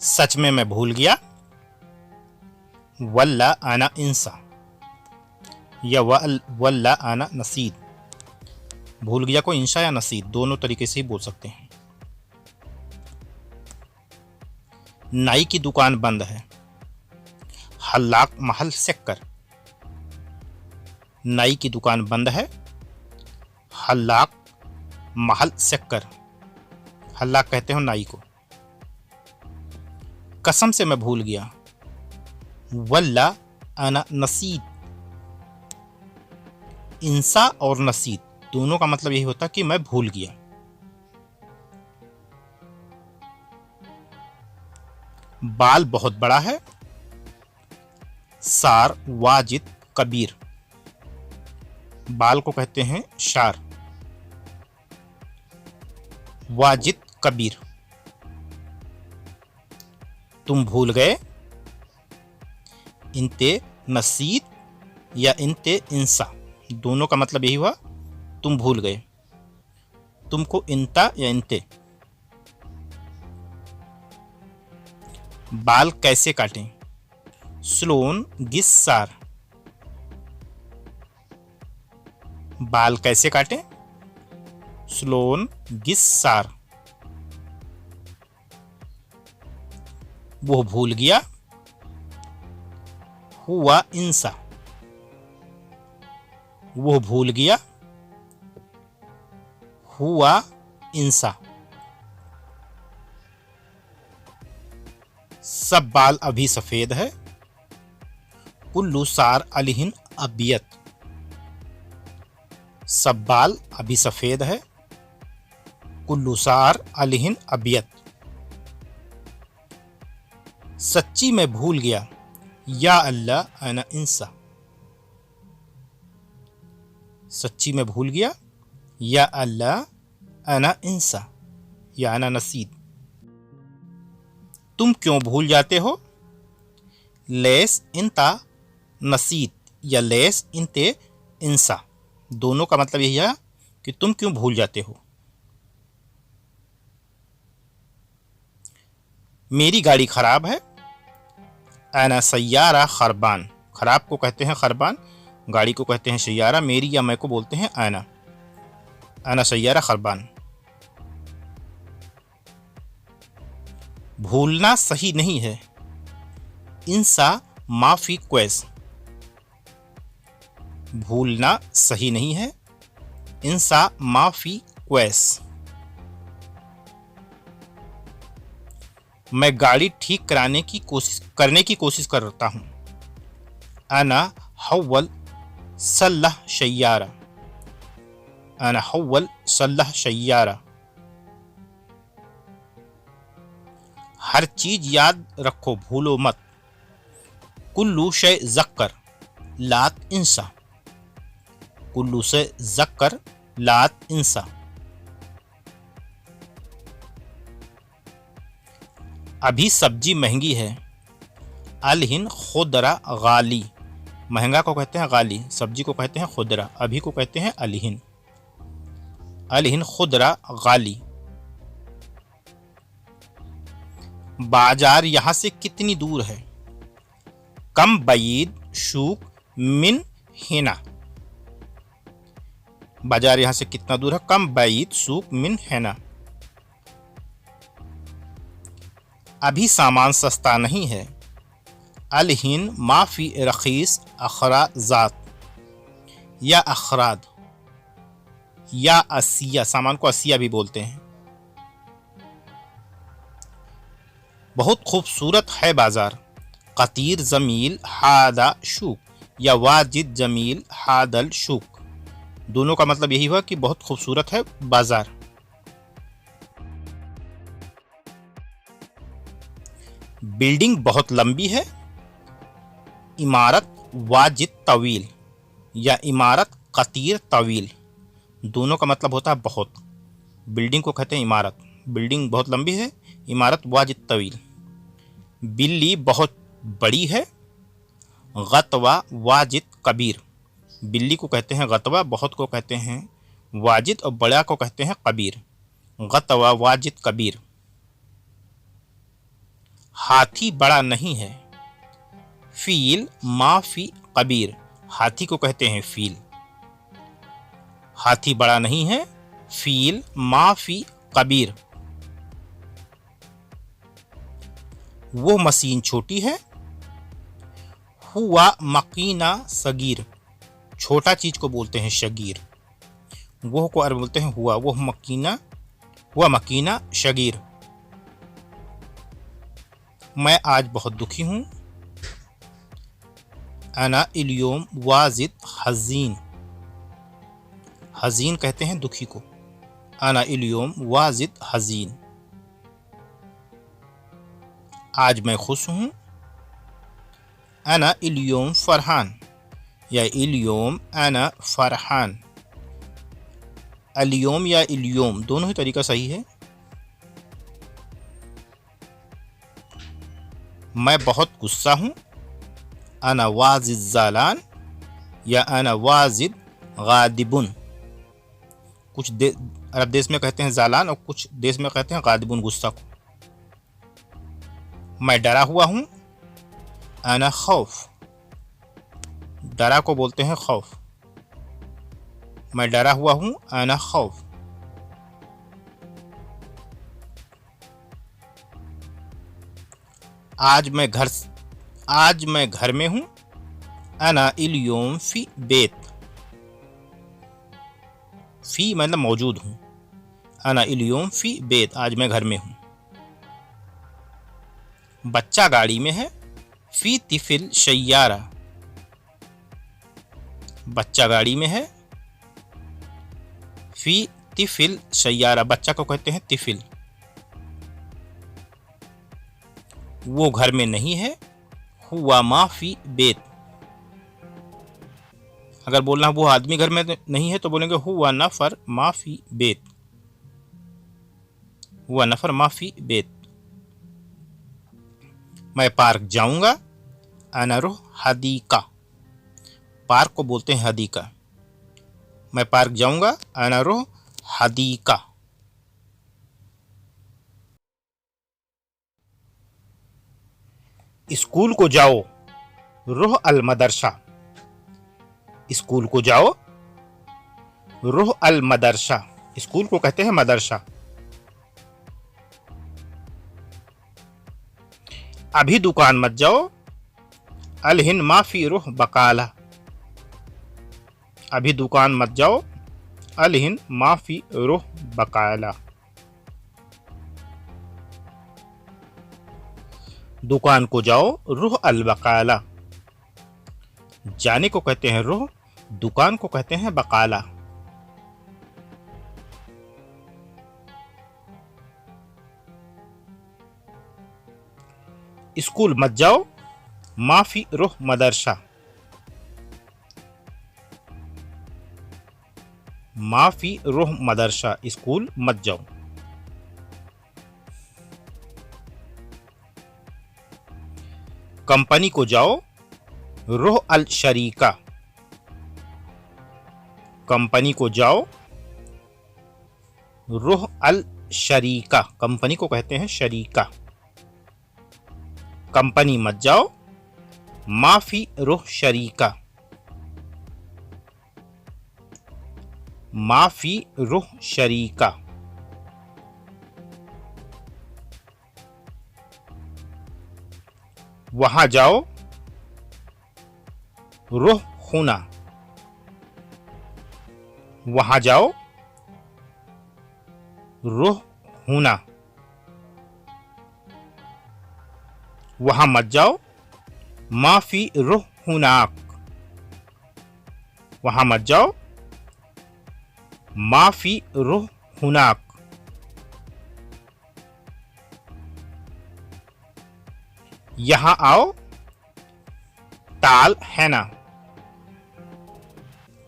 सच में मैं भूल गया। वल्ला आना इंसा या वल्ला आना नसीद। भूल गया को इंशा या नसीद दोनों तरीके से ही बोल सकते हैं। नाई की दुकान बंद है। हल्लाक महल सेक्कर। नाई की दुकान बंद है। हल्लाक महल सेक्कर। हल्लाक कहते हो नाई को। कसम से मैं भूल गया। वल्ला आना नसीद। इंसा और नसीद दोनों का मतलब यही होता कि मैं भूल गया। बाल बहुत बड़ा है। सार वाजिद कबीर। बाल को कहते हैं शार। वाजिद कबीर। तुम भूल गए। इंते नसीद या इंते इंसा दोनों का मतलब यही हुआ तुम भूल गए। तुमको इंता या इंते। बाल कैसे काटें। स्लोन गिस्सार। बाल कैसे काटें। स्लोन गिस्सार। वो भूल गया। हुआ इंसा। वो भूल गया। हुआ इंसा। सब बाल अभी सफेद है। कुल्लू सार अलिहिन अबियत। सब बाल अभी सफेद है। कुल्लू सार अलिहिन अबियत। सच्ची मैं भूल गया। या अल्लाह अना इंसा। सच्ची मैं भूल गया। या अल्लाह अना इंसा या अना नसीद। तुम क्यों भूल जाते हो। लेस इंता नसीद या लेस इंते इंसा दोनों का मतलब यही है कि तुम क्यों भूल जाते हो। मेरी गाड़ी खराब है। अना सैयारा खरबान। खराब को कहते हैं खरबान, गाड़ी को कहते हैं सैयारा। मेरी या मैं को बोलते हैं आना। आना सैयारा खरबान। भूलना सही नहीं है। इंसा माफी क्वेस। भूलना सही नहीं है। इंसा माफी क्वेस। मैं गाड़ी ठीक करने की कोशिश करता हूं। अना हव्वल सल्लह शय्यारा। अना हव्वल सल्लह शय्यारा। हर चीज याद रखो, भूलो मत। कुल्लू शय जक्कर लात इंसा। कुल्लू से जक्कर लात इंसा। अभी सब्जी महंगी है। अलहिन खुदरा गाली। महंगा को कहते हैं गाली, सब्जी को कहते हैं खुदरा, अभी को कहते हैं अलहिन। अलहिन खुदरा गाली। बाजार यहां से कितनी दूर है। कम बईद शूक मिन हिना। बाजार यहां से कितना दूर है। कम बईद सूक मिन हिना। अभी सामान सस्ता नहीं है। अलहिन माफी रखीस अखराजात या अखराद या असिया। सामान को असिया भी बोलते हैं। बहुत खूबसूरत है बाजार। कतीर जमील हादा शूक या वाजिद जमील हादल शूक दोनों का मतलब यही हुआ कि बहुत खूबसूरत है बाजार। बिल्डिंग बहुत लंबी है। इमारत वाजिद तवील या इमारत कतीर तवील दोनों का मतलब होता है बहुत। बिल्डिंग को कहते हैं इमारत। बिल्डिंग बहुत लंबी है। इमारत वाजिद तवील। बिल्ली बहुत बड़ी है। गतवा वाजिद कबीर। बिल्ली को कहते हैं गतवा, बहुत को कहते हैं वाजिद और बड़ा को कहते हैं कबीर। गतवा वाजिद कबीर। हाथी बड़ा नहीं है। फील माफी कबीर, हाथी को कहते हैं फील। हाथी बड़ा नहीं है, फील माफी कबीर। वो मशीन छोटी है। हुआ मकीना सगीर, छोटा चीज को बोलते हैं शगीर। वो को अरब बोलते हैं हुआ, वो मकीना, हुआ मकीना शगीर। मैं आज बहुत दुखी हूं। अना इल्योम वाजिद हजीन, हजीन कहते हैं दुखी को। अना इल्योम वाजिद हजीन। आज मैं खुश हूं। अना इल्योम फरहान या इल्योम अना फरहान। अलियोम या इल्योम दोनों ही तरीका सही है। मैं बहुत गुस्सा हूं। अना वाजिद जालान या अना वाजिद गादिबुन। कुछ अरब देश में कहते हैं जालान और कुछ देश में कहते हैं गादिबुन, गुस्सा को। मैं डरा हुआ हूं। अना खौफ, डरा को बोलते हैं खौफ। मैं डरा हुआ हूं। अना खौफ। आज मैं घर में हूं। अना इल्योम फी बेत, फी मतलब मौजूद हूं। अना इल्योम फी बेत, आज मैं घर में हूं। बच्चा गाड़ी में है। फी तिफिल शय्यारा, बच्चा गाड़ी में है। फी तिफिल शय्यारा, बच्चा को कहते हैं तिफिल। वो घर में नहीं है। हुआ माफी बेत, अगर बोलना वो आदमी घर में नहीं है तो बोलेंगे हुआ नफर माफी बेत, हुआ नफर माफी बेत। मैं पार्क जाऊंगा। अना रुह हदीका, पार्क को बोलते हैं हदीका। मैं पार्क जाऊंगा। अना रुह हदीका। स्कूल को जाओ। रुह अल मदरसा, स्कूल को जाओ। रुह अल मदरसा, स्कूल को कहते हैं मदरसा। अभी दुकान मत जाओ। अलहिन माफी रुह बकाला, अभी दुकान मत जाओ। अलहिन माफी रुह बकाला। दुकान को जाओ। रुह अल बकाला, जाने को कहते हैं रुह, दुकान को कहते हैं बकाला। स्कूल मत जाओ। माफी रुह मदरसा, माफी रुह मदरसा, स्कूल मत जाओ। कंपनी को जाओ। रुह अल शरीका, कंपनी को जाओ। रुह अल शरीका, कंपनी को कहते हैं शरीका। कंपनी मत जाओ। माफी रुह शरीका, माफी रुह शरीका। वहां जाओ। रुह हुना, वहां जाओ। रुह हुना। वहां मत जाओ। माफी रुह हुनाक, वहां मत जाओ। माफी रुह हुनाक। यहां आओ। ताल है ना,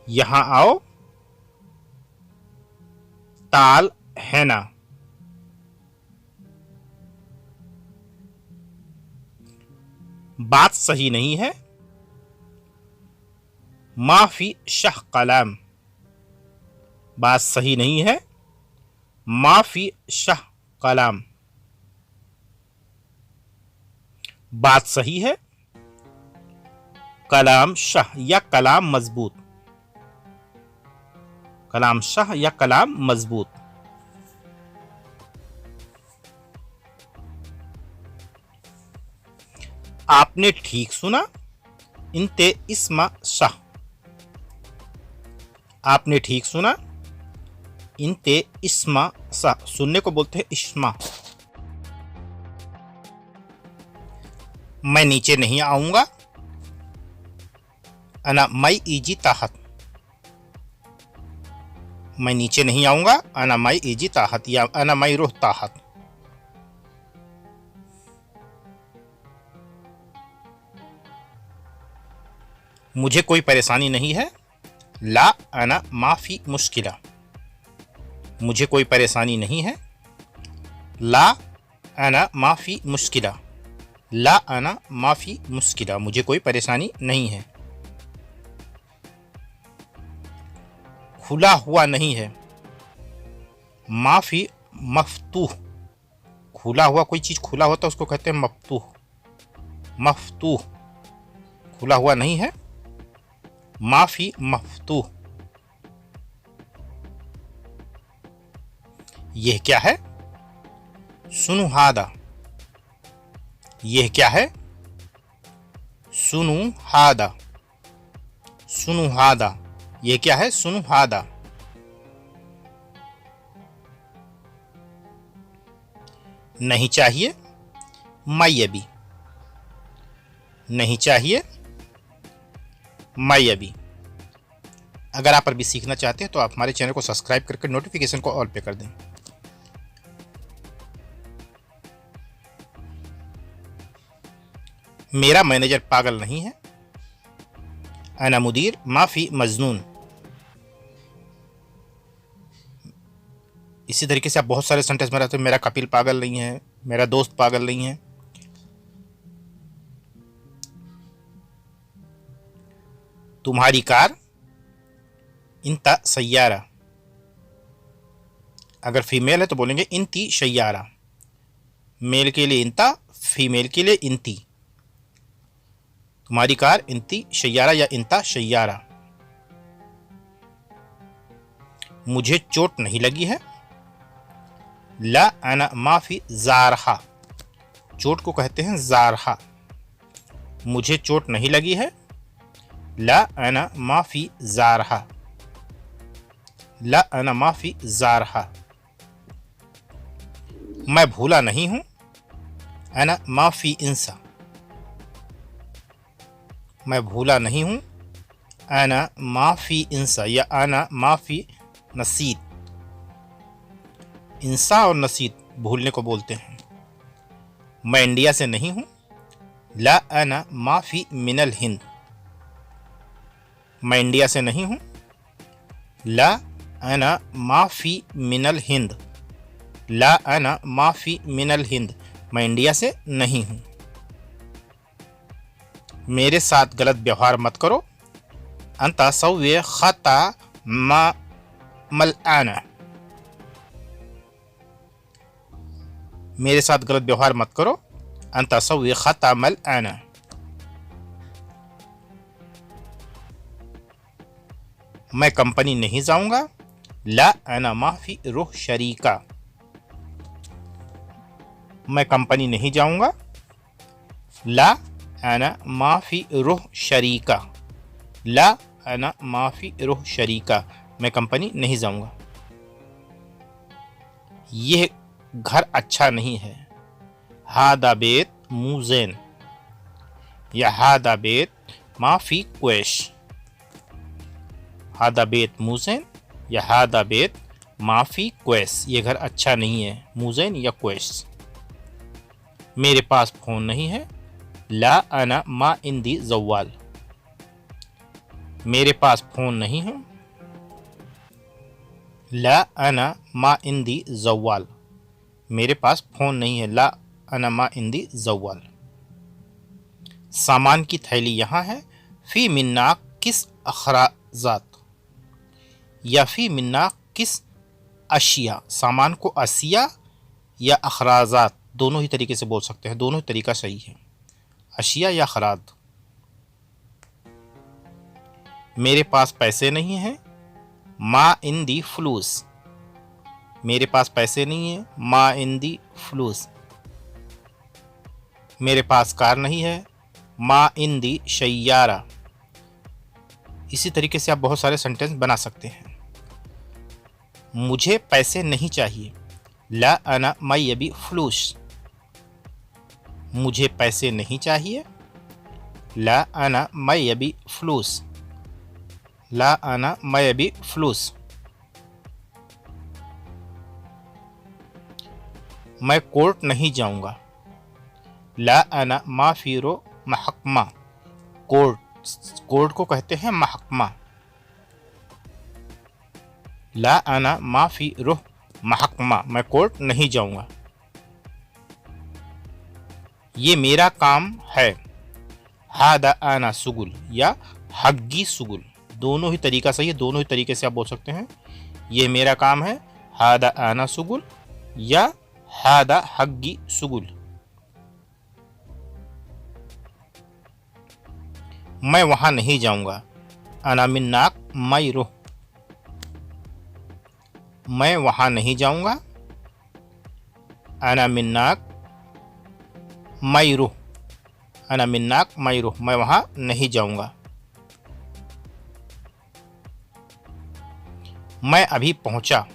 यहां आओ। ताल है ना। बात सही नहीं है। माफी शाह कलाम, बात सही नहीं है। माफी शाह कलाम। बात सही है। कलाम शाह या कलाम मजबूत, कलाम शाह या कलाम मजबूत। आपने ठीक सुना, इंते इस्मा शाह। आपने ठीक सुना, इंते इस्मा शाह। सुनने को बोलते हैं इस्मा। मैं नीचे नहीं आऊंगा, अना मई इजी ताहत। मैं नीचे नहीं आऊंगा, अना मई इजी ताहत या अना मई रूह ताहत। मुझे कोई परेशानी नहीं है, ला अना माफी मुश्किला। मुझे कोई परेशानी नहीं है, ला अना माफी मुश्किला। ला अना माफी मुश्किला, मुझे कोई परेशानी नहीं है। खुला हुआ नहीं है, माफी मफ्तूह। खुला हुआ, कोई चीज खुला होता है उसको कहते हैं मफ्तूह। मफ्तूह, खुला हुआ नहीं है, माफी मफ्तूह। यह क्या है, सुनु हादा। यह क्या है, सुनु हादा। सुनु हादा, यह क्या है, सुनु हादा। नहीं चाहिए, मैयबी। नहीं चाहिए, मैयबी। अगर आप अरबी सीखना चाहते हैं तो आप हमारे चैनल को सब्सक्राइब करके नोटिफिकेशन को ऑल पे कर दें। मेरा मैनेजर पागल नहीं है, अना मुदीर माफी मजनून। इसी तरीके से आप बहुत सारे सेंटेंस में रहते हैं। मेरा कपिल पागल नहीं है, मेरा दोस्त पागल नहीं है। तुम्हारी कार, इंता सैयारा। अगर फीमेल है तो बोलेंगे इंती सैयारा। मेल के लिए इंता, फीमेल के लिए इंती। तुम्हारी कार इंती सैयारा या इंता सैयारा। मुझे चोट नहीं लगी है, ला अना माफी जारहा। चोट को कहते हैं जारहा। मुझे चोट नहीं लगी है, ला अना माफी जारहा। ला अना माफी जारहा। मैं भूला नहीं हूं, अना माफी इंसा। मैं भूला नहीं हूं, अना माफी इंसा या अना माफी नसीद। इंसा और नसीद भूलने को बोलते हैं। मैं इंडिया से नहीं हूं, ला अना माफी मिनल हिंद। मैं इंडिया से नहीं हूं, ला अना माफी मिनल हिंद। ला अना माफी मिनल हिंद, मैं इंडिया से नहीं हूं। मेरे साथ गलत व्यवहार मत करो, अंता सव्य खता मा मलआना। मेरे साथ गलत व्यवहार मत करो, अंता सव्य खता मलआना। मैं कंपनी नहीं जाऊंगा, ला अना माफी रूह शरीका। मैं कंपनी नहीं जाऊंगा, ला अना माफी रूह शरीका। ला अना माफी रूह शरीका, मैं कंपनी नहीं जाऊंगा। यह घर अच्छा नहीं है, हादा बेत मुज़ेन या हादा बेत माफी क्वेश। हादा बेत मुज़ेन या हादा बेत माफी क्वेस, ये घर अच्छा नहीं है, मुज़ेन या क्वेस। मेरे पास फोन नहीं है, ला अना मा इंदी जवाल। मेरे पास फोन नहीं है, ला अना मा इंदी जवाल। मेरे पास फोन नहीं है, ला अना मा इंदी जवाल। सामान की थैली यहाँ है, फी मिन्ना किस अखराजात या फी मिन्ना किस अशिया। सामान को अशिया या अखराजात दोनों ही तरीके से बोल सकते हैं, दोनों ही तरीका सही है। अशिया या खराद। मेरे पास पैसे नहीं हैं, मा इंदी फ्लूस। मेरे पास पैसे नहीं है, मा इंदी फ्लूस। मेरे पास कार नहीं है, मा इंदी शय्यारा। इसी तरीके से आप बहुत सारे सेंटेंस बना सकते हैं। मुझे पैसे नहीं चाहिए, ला अना मयबी फ्लूस। मुझे पैसे नहीं चाहिए, ला अना मयबी फ्लूस। ला अना मयबी फ्लूस। मैं कोर्ट नहीं जाऊंगा, ला अना माफिरो महकमा। कोर्ट को कहते हैं महकमा। ला अना माफिरो महकमा, मैं कोर्ट नहीं जाऊंगा। ये मेरा काम है, हादा आना सुगुल या हग्गी सुगुल। दोनों ही तरीका सही है, दोनों ही तरीके से आप बोल सकते हैं। ये मेरा काम है, हादा आना सुगुल या हादा हग्गी सुगुल। मैं वहां नहीं जाऊंगा, अना मिन्नाक मैरो। मैं वहां नहीं जाऊंगा, अना मिन्नाक मैरो। अना मिन्नाक मैरो, मैं वहां नहीं जाऊंगा। मैं अभी पहुंचा,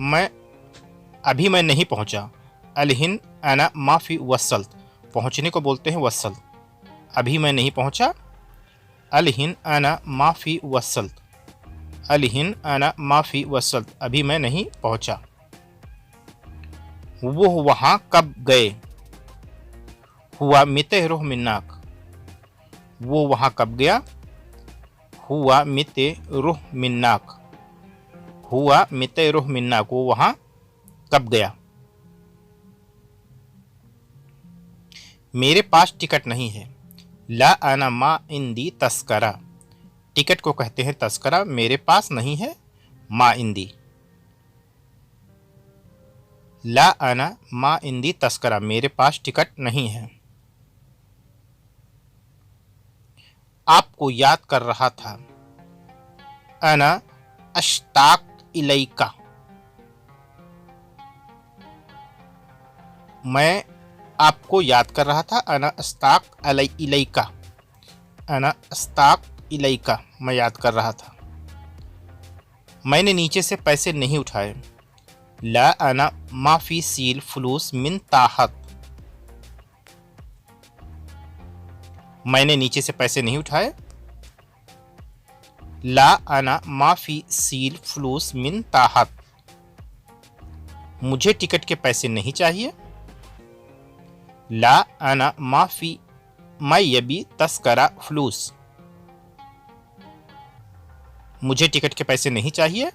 मैं नहीं पहुंचा, अलहिन अना माफी वसल्त। पहुंचने को बोलते हैं वसल्त। अभी मैं नहीं पहुंचा, अलहिन अना माफी वसल्त। अलहिन अना माफी वसल्त, अभी मैं नहीं पहुंचा। वो वहां कब गए, हुआ मिते रुह मिन्नाक। वो वहां कब गया, हुआ मिते रुह मिन्नाक। हुआ मिते रुह मिन्नाक, वो वहां कब गया। मेरे पास टिकट नहीं है, ला अना मा इंदी तस्करा। टिकट को कहते हैं तस्करा। मेरे पास नहीं है, मा इंदी। ला अना मा इंदी तस्करा, मेरे पास टिकट नहीं है। आपको याद कर रहा था, अना अश्ताक इलैका। मैं आपको याद कर रहा था, अना अस्ताक इलैका। अना अस्ताक इलैका, मैं याद कर रहा था। मैंने नीचे से पैसे नहीं उठाए, ला अना माफी सील फलूस मिन ताहत। मैंने नीचे से पैसे नहीं उठाए, ला अना माफी सील फलूस मिन ताहत। मुझे टिकट के पैसे नहीं चाहिए, ला अना माफी मयबी तस्करा फलूस। मुझे टिकट के पैसे नहीं चाहिए,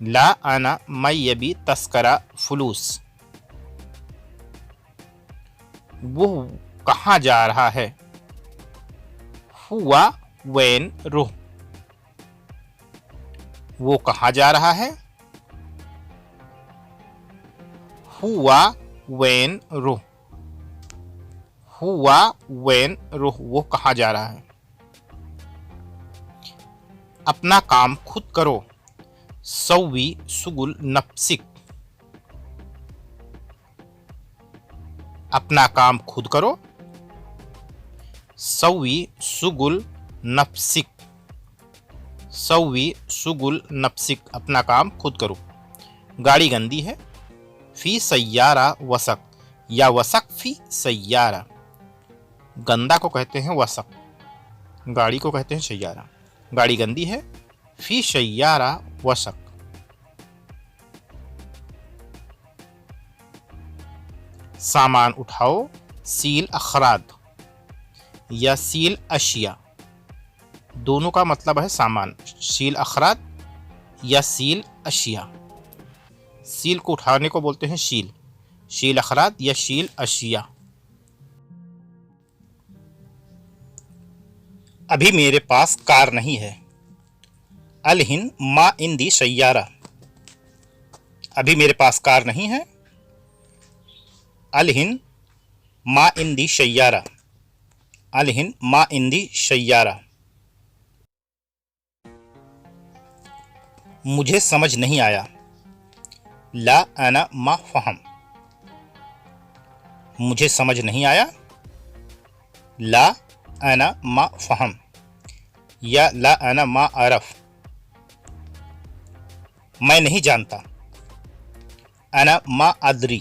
ला अना मयबी तस्करा फलूस। वो कहाँ जा रहा है, हुआ वैन रुह। वो कहाँ जा रहा है, हुआ वैन रुह। हुआ वैन रुह, वो कहाँ जा रहा है। अपना काम खुद करो, सौवी सुगुल नफ्सिक। अपना काम खुद करो, सौवी सुगुल नफ्सिक। सौवी सुगुल नफ्सिक, अपना काम खुद करो। गाड़ी गंदी है, फी सय्यारा वसक या वसक फी सय्यारा। गंदा को कहते हैं वसक, गाड़ी को कहते हैं सय्यारा। गाड़ी गंदी है, फी सय्यारा वसक। सामान उठाओ, सील अखराद या सील अशिया। दोनों का मतलब है सामान, सील अखराद या सील अशिया। सील को उठाने को बोलते हैं शील, शील अखराद या शील अशिया। अभी मेरे पास कार नहीं है, अलहिन मा इंदी सय्यारा। अभी मेरे पास कार नहीं है, अलहिन मा इंदी सय्यारा। अलहिन मा इंदी शय्यारा। मुझे समझ नहीं आया। ला अना मा फहम। मुझे समझ नहीं आया। ला अना मा फहम या ला अना मा अरफ। मैं नहीं जानता। अना मा अदरी।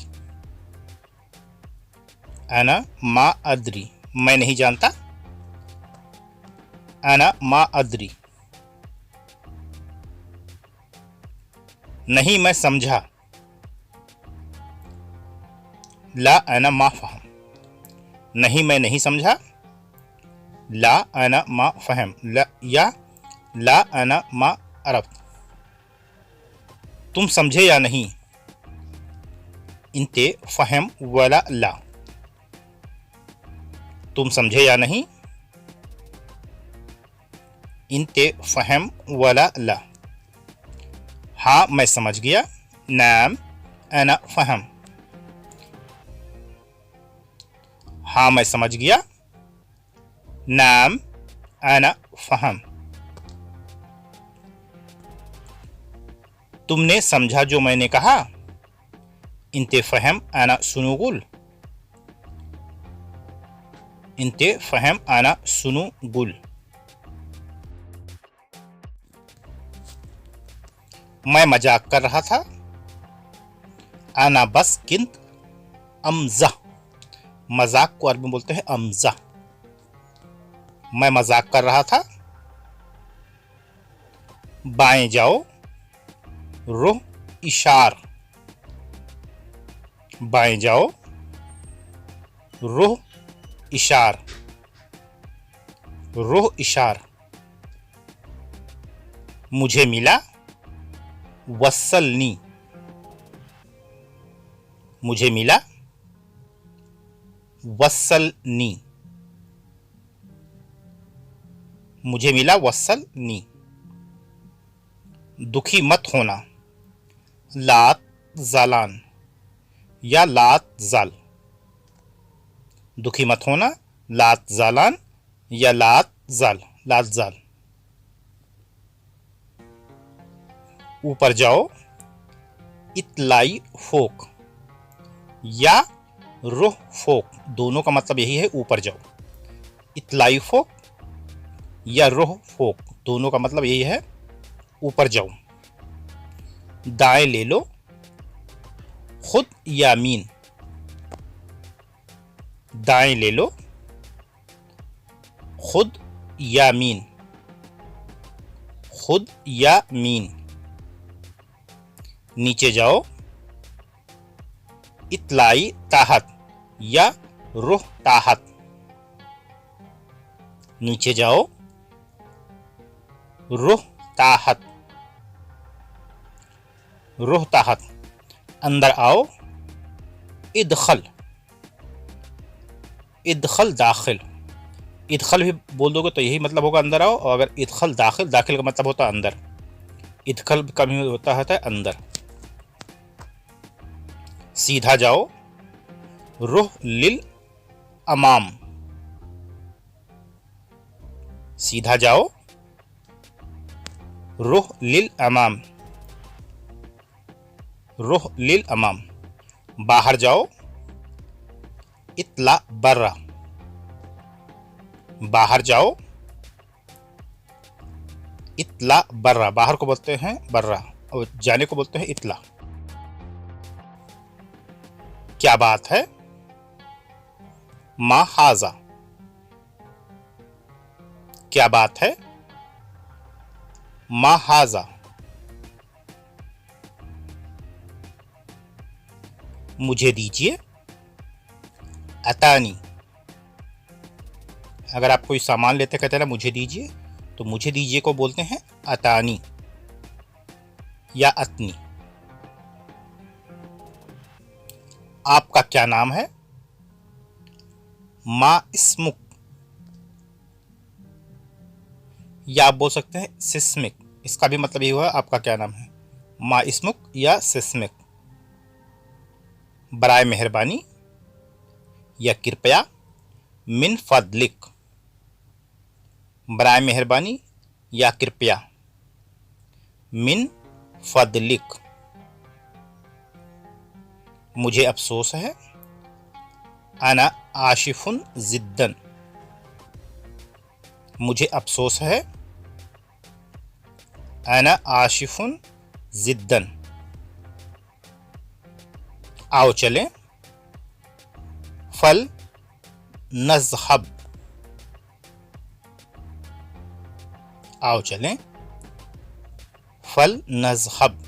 अना मा अदरी, मैं नहीं जानता। अना मा अदरी। नहीं मैं समझा। ला अना मा फहम। नहीं मैं नहीं समझा। ला अना मा फहम या ला अना मा अरफ। तुम समझे या नहीं। इंते फहम वला ला। तुम समझे या नहीं। इंते फहम वला ला। हाँ मैं समझ गया। नाम अना फहम। हाँ मैं समझ गया। नाम अना फहम। तुमने समझा जो मैंने कहा। इंते फहम अना सुनुगुल। इंते फहम अना सुनुगुल। मैं मजाक कर रहा था। अना बस किंत अमज़ा। मजाक को अरबी में बोलते हैं अमज़ा। मैं मजाक कर रहा था। बाएं जाओ। रुह इशार। बाएं जाओ। रुह इशार। रुह इशार। मुझे मिला। वस्सलनी। मुझे मिला। वस्सलनी। मुझे मिला वस्सलनी। दुखी मत होना। लात जालान या लात जाल। दुखी मत होना। लात जालान या लात जाल। लात जाल। ऊपर जाओ। इतलाई फोक या रुह फोक, दोनों का मतलब यही है ऊपर जाओ। इतलाई फोक या रुह फोक, दोनों का मतलब यही है ऊपर जाओ। दाएं ले लो। खुद यामीन। दाएं ले लो। खुद यामीन। खुद यामीन। नीचे जाओ। इतलाई ताहत या रुह ताहत। नीचे जाओ। रुह ताहत। रुह ताहत। अंदर आओ। इदखल। इदखल दाखिल। इदखल भी बोल दोगे तो यही मतलब होगा अंदर आओ, और अगर इदखल दाखिल, दाखिल का मतलब होता है अंदर। इदखल का भी होता है अंदर। सीधा जाओ। रुह लिल अमाम। सीधा जाओ। रुह लिल अमाम। रुह लिल अमाम। बाहर जाओ। इतला बर्रा। बाहर जाओ। इतला बर्रा। बाहर को बोलते हैं बर्रा और जाने को बोलते हैं इतला। क्या बात है। मा हाजा। क्या बात है। मा हाजा। मुझे दीजिए। अतानी। अगर आप कोई सामान लेते कहते हैं ना मुझे दीजिए, तो मुझे दीजिए को बोलते हैं अतानी या अतनी। आपका क्या नाम है। मा इस्मुक, या आप बोल सकते हैं सिस्मिक। इसका भी मतलब ये हुआ आपका क्या नाम है। मा इस्मुक या सिस्मिक। बराए मेहरबानी या कृपया। मिन फदलिक। बराए मेहरबानी या कृपया। मिन फदलिक, मुझे अफसोस है। अना आशिफुन जिद्दन, मुझे अफसोस है। अना आशिफुन जिद्दन। आओ चलें। फल नज़हब, आओ चलें। फल नज़हब।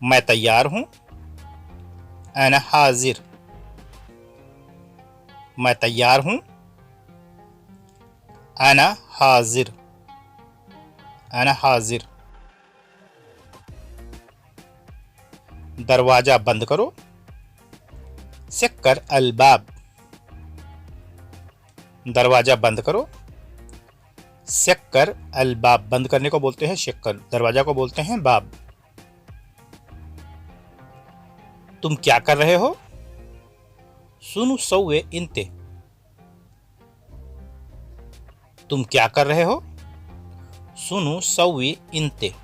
मैं तैयार हूं। अना हाजिर, मैं तैयार हूं। अना हाजिर, अना हाजिर। दरवाजा बंद करो। सक्कर अलबाब, दरवाजा बंद करो। सक्कर अलबाब, बंद करने को बोलते हैं शक्कर, दरवाजा को बोलते हैं बाब। तुम क्या कर रहे हो? सुनु सौवे इंते, तुम क्या कर रहे हो? सुनु सौवी इंते,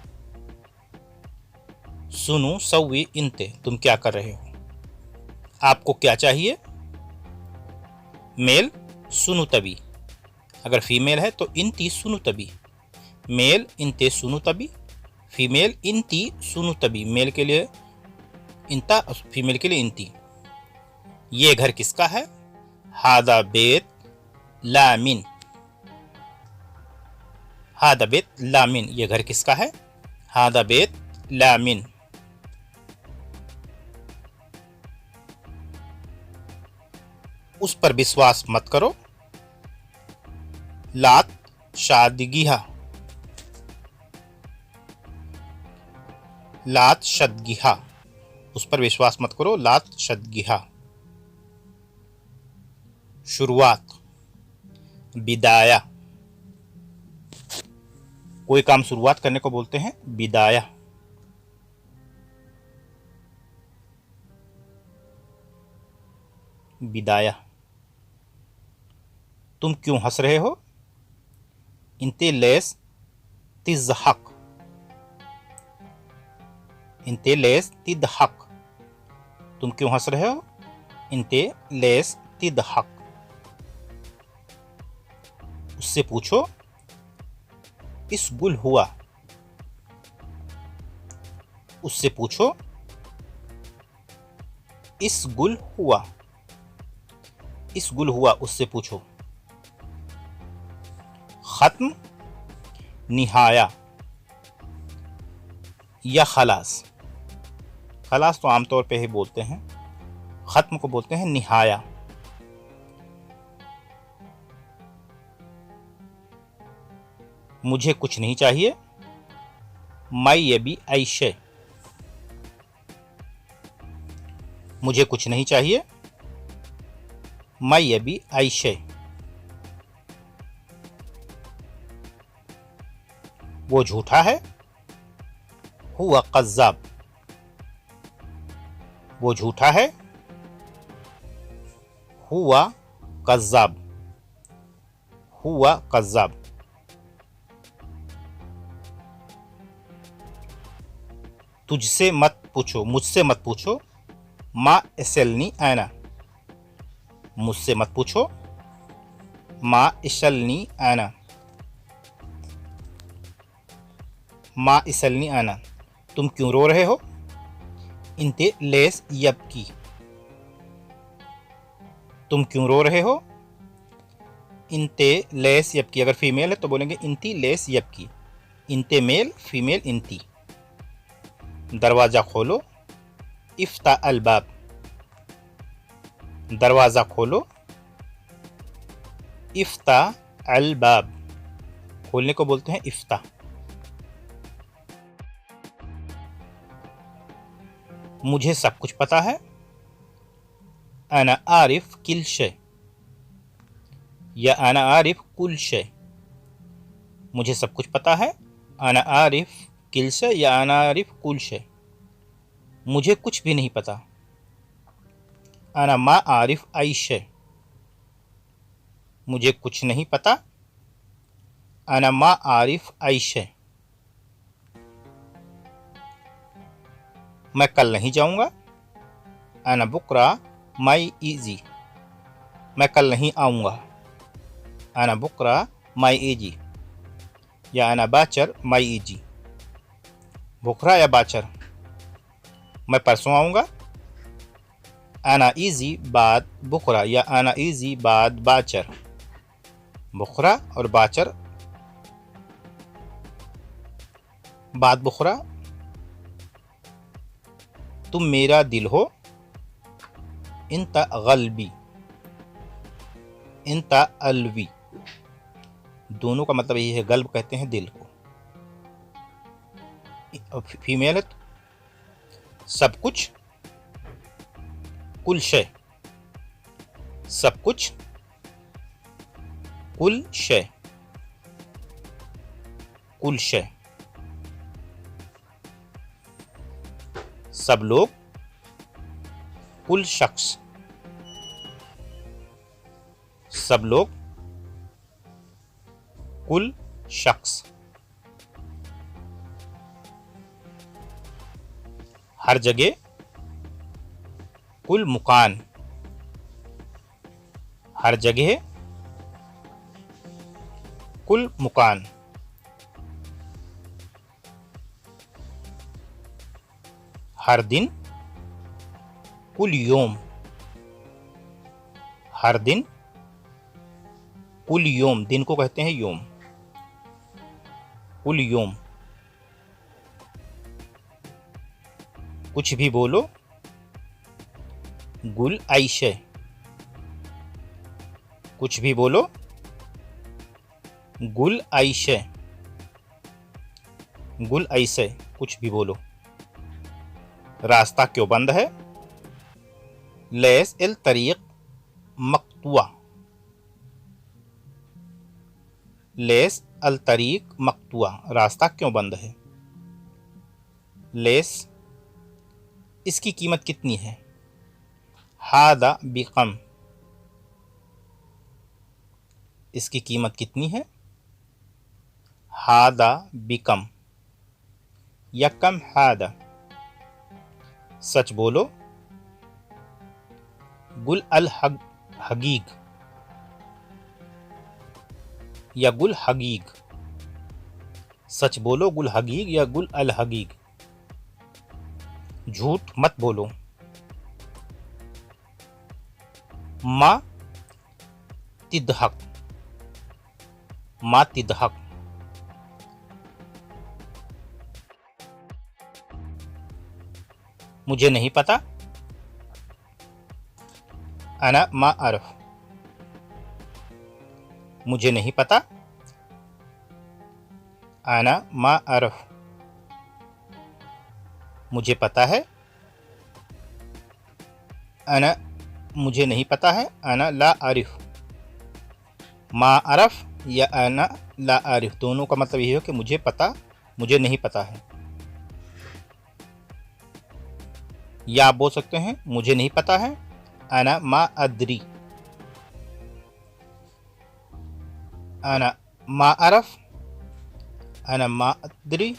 सुनु सौवी इंते, तुम क्या कर रहे हो? आपको क्या चाहिए? मेल सुनु तभी, अगर फीमेल है तो इंती सुनु तभी। मेल इंते सुनु तभी, फीमेल इंती सुनु तभी। मेल के लिए इंता, फीमेल के लिए इंती। ये घर किसका है? हादा बेत लामिन, हादा बेत लामिन, ये घर किसका है? हादा बेत लामिन। उस पर विश्वास मत करो। लात शादगिहा, लात शदगिहा, उस पर विश्वास मत करो। लात शदगिहा। शुरुआत, बिदाया, कोई काम शुरुआत करने को बोलते हैं बिदाया। बिदाया। तुम क्यों हंस रहे हो? इंते लेस तिज़हक, इंते लेस तिदहक, तुम क्यों हंस रहे हो? इंते लेस तिदहक। उससे पूछो इस गुल हुआ, उससे पूछो इस गुल हुआ, इस गुल हुआ, उससे पूछो। खत्म, निहाया या खलास। खलास तो आमतौर पे ही बोलते हैं, खत्म को बोलते हैं निहाया। मुझे कुछ नहीं चाहिए। माई ये भी ऐशे, मुझे कुछ नहीं चाहिए। माई ये भी ऐशे। वो झूठा है। हुआ कज़्ज़ाब, वो झूठा है। हुआ कज़्ज़ाब, हुआ कज़्ज़ाब। तुझसे मत पूछो, मुझसे मत पूछो। मा इसलनी आना, मुझसे मत पूछो। मा इसलनी आना, मा इसलनी आना। तुम क्यों रो रहे हो? इंते लेस यबकी, तुम क्यों रो रहे हो? इंते लेस यबकी, अगर फीमेल है तो बोलेंगे इंती लेस यबकी। इंते मेल, फीमेल इंती। दरवाजा खोलो। इफ्ता अलबाब, दरवाजा खोलो। इफ्ता अलबाब, खोलने को बोलते हैं इफ्ता। मुझे सब कुछ पता है। अना आरिफ किल शे या अना आरिफ कुल शे, मुझे सब कुछ पता है। अना आरिफ किल शे या अना आरिफ कुल शे, मुझे कुछ भी नहीं पता। अना मा आरिफ आई शे, मुझे कुछ नहीं पता। अना मा आरिफ आइशे, मैं कल नहीं जाऊंगा। अना बुकरा माई इजी, मैं कल नहीं आऊंगा। अना बुकरा माई इजी या अना बाचर माई इजी, बुकरा या बाचर, मैं परसों आऊंगा। अना इजी बाद बुकरा या अना इजी बाद बाचर, बुकरा और बाचर बाद बुकरा। तुम मेरा दिल हो, इंता गल्बी, इंता अलवी, दोनों का मतलब यही है, गल्ब कहते हैं दिल को। फीमेल है सब कुछ, कुल शय, सब कुछ, कुल शय, कुल शय, सब लोग, कुल शख्स, सब लोग, कुल शख्स, हर जगह, कुल मुकान, हर जगह, कुल मुकान, हर दिन, कुल योम, हर दिन, कुल योम, दिन को कहते हैं योम, कुल योम। कुछ भी बोलो, गुल आइशे, कुछ भी बोलो, गुल आइशे, गुल ऐसे, कुछ भी बोलो। रास्ता क्यों बंद है? लेस एल तरीक मकतुआ, लेस अल तरीक मकतुआ, रास्ता क्यों बंद है? लेस, इसकी कीमत कितनी है? हादा बिकम, इसकी कीमत कितनी है? हादा बिकम या कम हादा। सच बोलो, गुल अल हगीग या गुल हगीग, सच बोलो गुल हगीग या गुल अल हगीग। झूठ मत बोलो, मा तिदहक, मा तिदहक। मुझे नहीं पता। अना मा अरफ, मुझे नहीं पता। अना मा अरफ, मुझे पता है। अना, मुझे नहीं पता है। अना ला आरिफ, मा अरफ या अना ला आरिफ, दोनों का मतलब ये है कि मुझे पता, मुझे नहीं पता है। या आप बोल सकते हैं मुझे नहीं पता है, अना मा अदरी। अना मा अरफ, अना मा अदरी,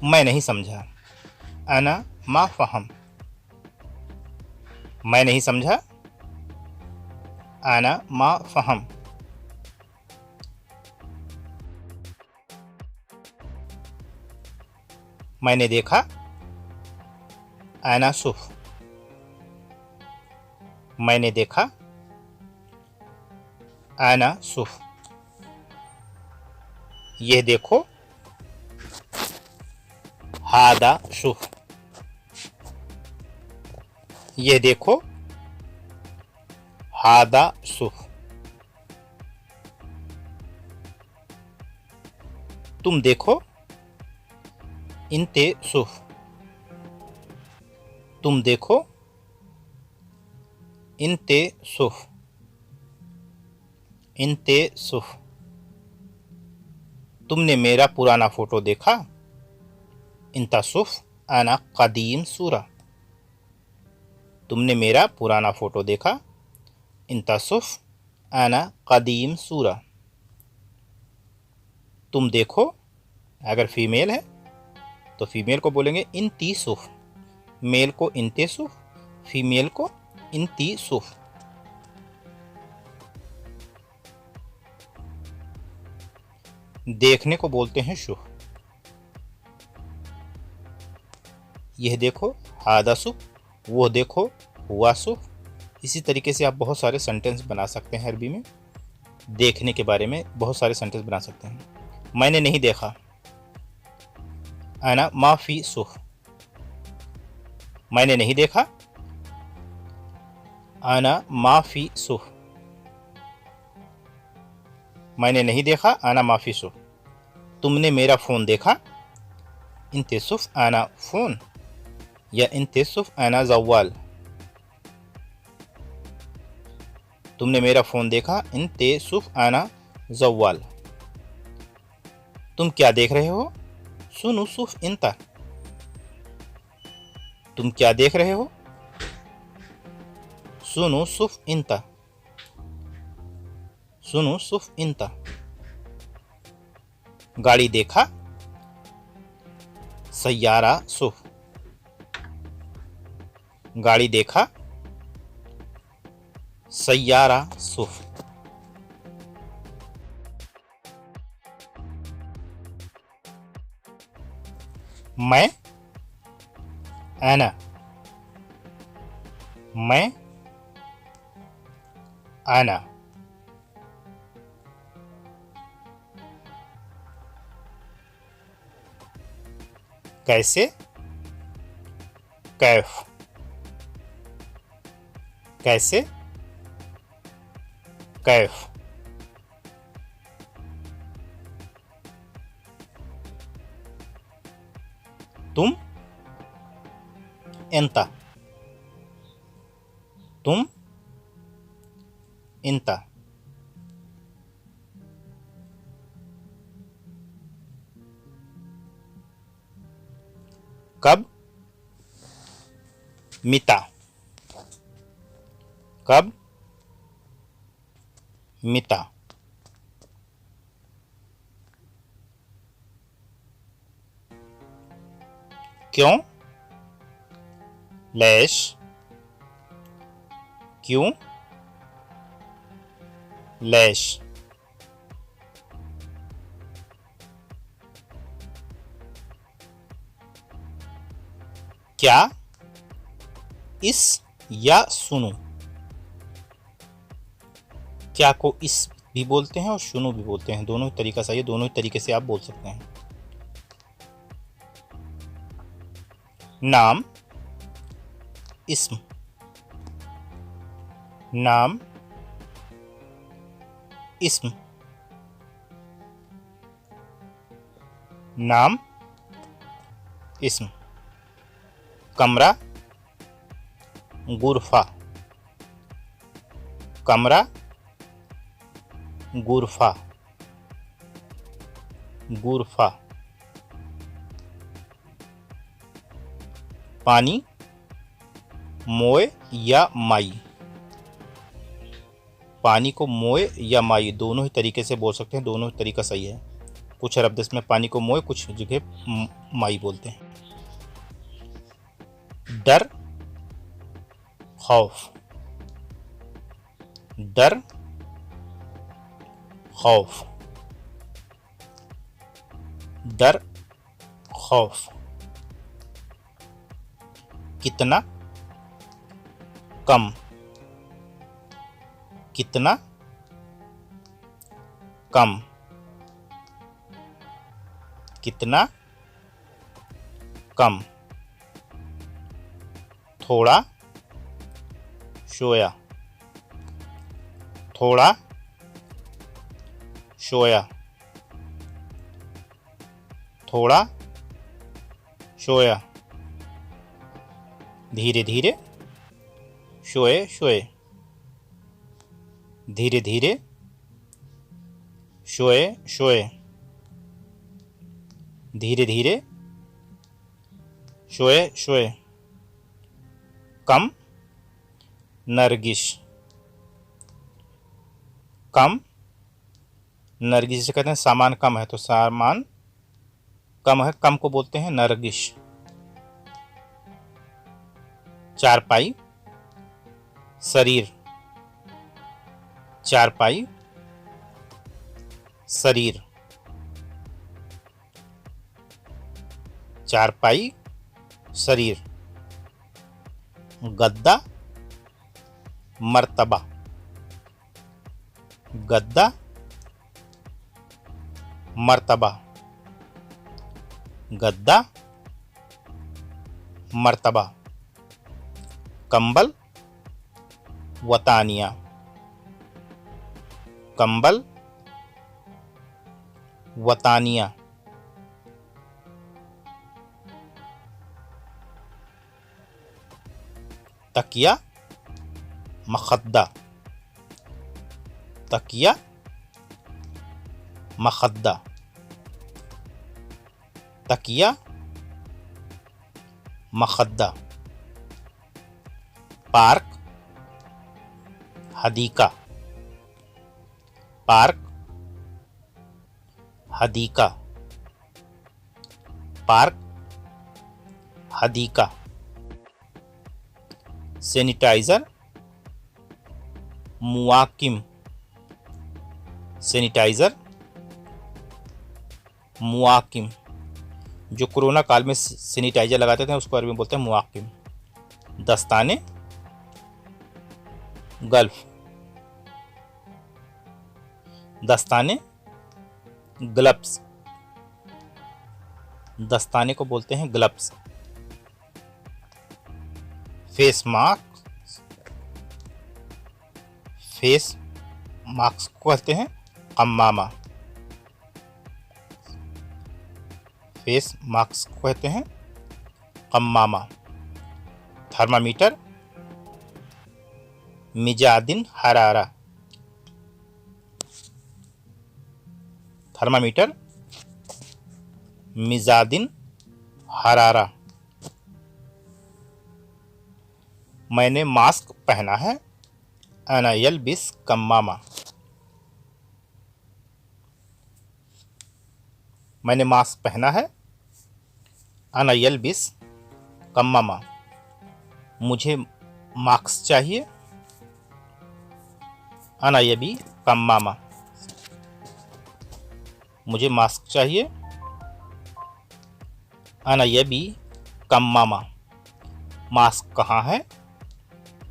मैं नहीं समझा। अना मा फहम, मैं नहीं समझा। अना मा फहम, मैंने देखा। अना सुफ, मैंने देखा। अना सुफ, यह देखो। हादा सुफ, यह देखो। हादा सुफ, तुम देखो। इंते सुफ, तुम देखो। इंते सुफ, इंते सुफ, तुमने मेरा पुराना फोटो देखा। इंता सुफ अना कदीम सूरा, तुमने मेरा पुराना फोटो देखा। इंता सुफ आना कदीम सूरा। तुम देखो, अगर फीमेल है तो फीमेल को बोलेंगे इंती सुफ, मेल को इंते सुफ, फीमेल को इंती सुफ। देखने को बोलते हैं शुफ। यह देखो हादा सुफ, वो देखो हुआ सुफ। इसी तरीके से आप बहुत सारे सेंटेंस बना सकते हैं अरबी में। देखने के बारे में बहुत सारे सेंटेंस बना सकते हैं। मैंने नहीं देखा, आना माफी सुफ। मैंने नहीं देखा, आना माफी सुफ। मैंने नहीं देखा, आना माफी सुफ। तुमने मेरा फ़ोन देखा, इंते सुफ आना फ़ोन या इंते सुफ आना जवाल। तुमने मेरा फ़ोन देखा, इंते सुफ आना जवाल। तुम क्या देख रहे हो, सुनु सुफ इंता। तुम क्या देख रहे हो, सुनु सुफ इंता। सुनु सुफ इंता। गाड़ी देखा, सैयारा सुफ। गाड़ी देखा, सैयारा सुफ। मैं, आना। मैं, आना। कैसे, कैफ। कैसे, कैफ। तुम, इंता। तुम, इंता। कब, मिता। कब, मिता। क्यों, लैश। क्यों, लैश। क्या, इस या सुनो। क्या को इस भी बोलते हैं और सुनो भी बोलते हैं, दोनों तरीका सही है, दोनों तरीके से आप बोल सकते हैं। नाम, इस्म। नाम, इस्म। नाम, इस्म। कमरा, गुरफा। कमरा, गुरफा। गुरफा। पानी, मोए या माई। पानी को मोए या माई दोनों ही तरीके से बोल सकते हैं, दोनों ही तरीका सही है। कुछ अरब देश में पानी को मोए, कुछ जगह माई बोलते हैं। डर, खौफ। डर, खौफ। डर, खौफ। कितना, कम। कितना, कम। कितना, कम। थोड़ा, सोया। थोड़ा, सोया। थोड़ा, सोया। धीरे धीरे, सोए सोए। धीरे धीरे, सोए सोए। धीरे धीरे, सोए सोए। कम, नरगिश। कम, नरगिस जिसे कहते हैं सामान कम है, तो सामान कम है, कम को बोलते हैं नरगिस। चारपाई, शरीर, चारपाई, शरीर, चारपाई, शरीर। गद्दा, मर्तबा, गद्दा, मर्तबा, गद्दा, मर्तबा। कंबल, वतानिया, कंबल, वतानिया। तकिया, मखद्दा, तकिया, मखद्दा, तकिया, मखद्दा। पार्क, हदीका, पार्क, हदीका, पार्क, हदीका। सैनिटाइजर, मुआकिम, सैनिटाइजर, मुआकिम। जो कोरोना काल में सैनिटाइजर लगाते थे उसको अरबी में बोलते हैं मुआकिम। दस्ताने, गल्फ, दस्ताने, ग्लव्स, दस्ताने को बोलते हैं gloves. Face mask, face mask को कहते हैं कम्मामा, फेस मास्क को कहते हैं कम्मामा। Thermometer, मिजादिन हरारा, thermometer, मिजादिन हरारा। मैंने मास्क पहना है, अना यल्बिस कम्मामा, मैंने मास्क पहना है, अना यल्बिस कम्मामा, मुझे मास्क चाहिए, अना यबी कम्मामा, मुझे मास्क चाहिए, अना यबी कम्मामा। मास्क कहाँ है?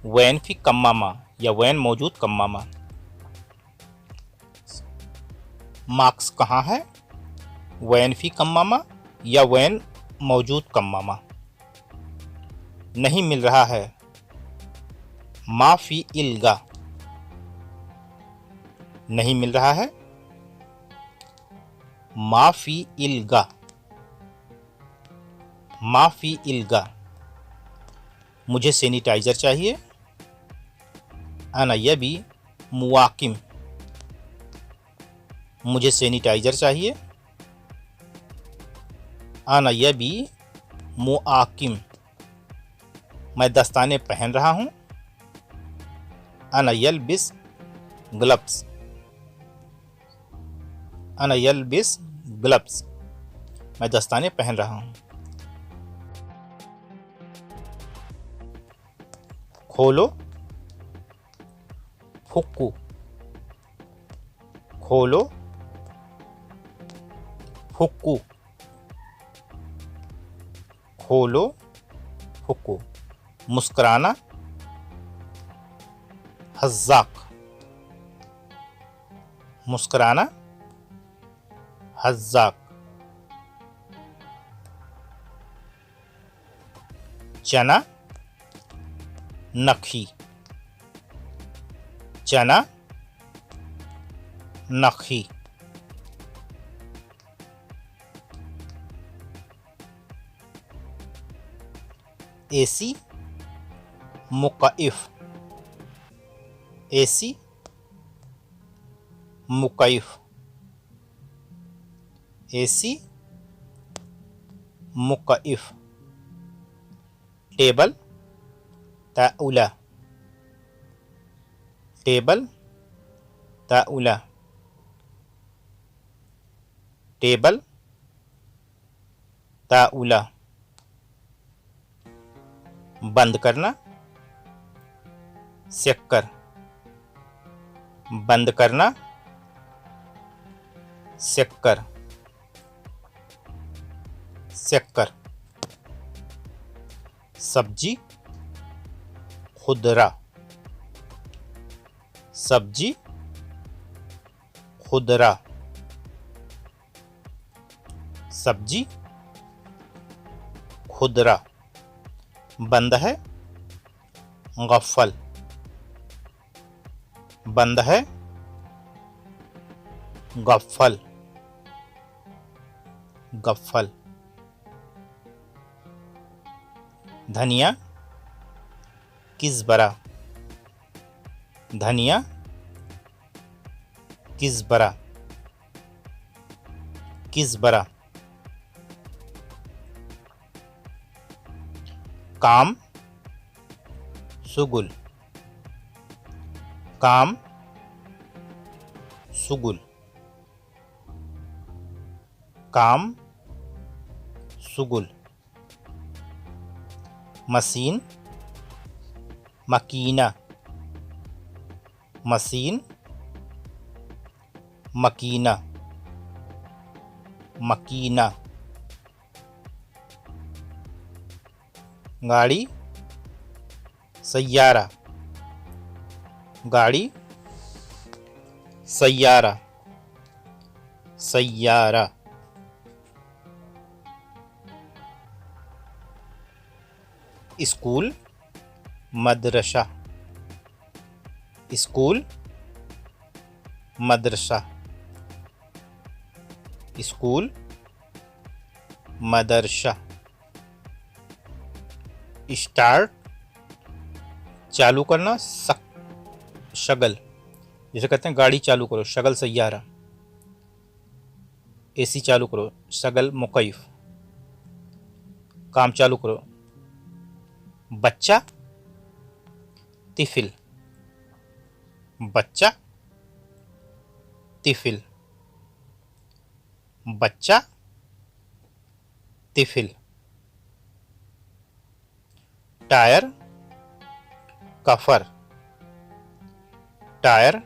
वैन फी कम्मामा, या वैन मौजूद कम्मामा। मास्क कहाँ है? वैन फी कम्मामा, या वैन मौजूद कम्मामा। नहीं मिल रहा है, माफी इल्गा, नहीं मिल रहा है, माफी इल्गा, माफी इल्गा। मुझे सैनिटाइजर चाहिए, अना यबी मुआकिम, मुझे सैनिटाइजर चाहिए, अना यबी मुआकिम, मैं दस्ताने पहन रहा हूँ, अना यल्बिस ग्लव्स, अना यल्बिस ग्लव्स, मैं दस्ताने पहन रहा हूँ। खोलो, फुक्कू, खोलो, फुक्कू, खोलो, फुक्कू। मुस्कुराना, हज़्ज़ाक, मुस्कुराना, हज़्ज़ाक। चना, नखी, चना, नखी। एसी, मुकइफ, एसी, मुकइफ, एसी, मुकइफ। टेबल, ताउला, टेबल, ताउला, टेबल, ताउला, बंद करना, शक्कर, बंद करना, शक्कर, शक्कर, सब्जी, खुदरा, सब्जी, खुदरा, सब्जी, खुदरा, बंद है, गफ्फल, बंद है, गफ्फल, गफ्फल, धनिया, किज़बरा, धनिया, किज़बरा, किज़बरा, काम, सुगुल, काम, सुगुल, काम, सुगुल, मशीन, मकीना, मशीन, मकीना, मकीना, गाड़ी, सैयारा, गाड़ी, सैयारा, सैयारा, स्कूल, मदरसा, स्कूल, मदरसा, स्कूल, मदरसा, स्टार्ट, चालू करना, शगल, जैसे कहते हैं गाड़ी चालू करो, शगल सैयारा, एसी चालू करो, शगल मुकैफ, काम चालू करो, बच्चा, तिफिल, बच्चा, तिफिल, बच्चा, तिफिल, टायर, कफर, टायर,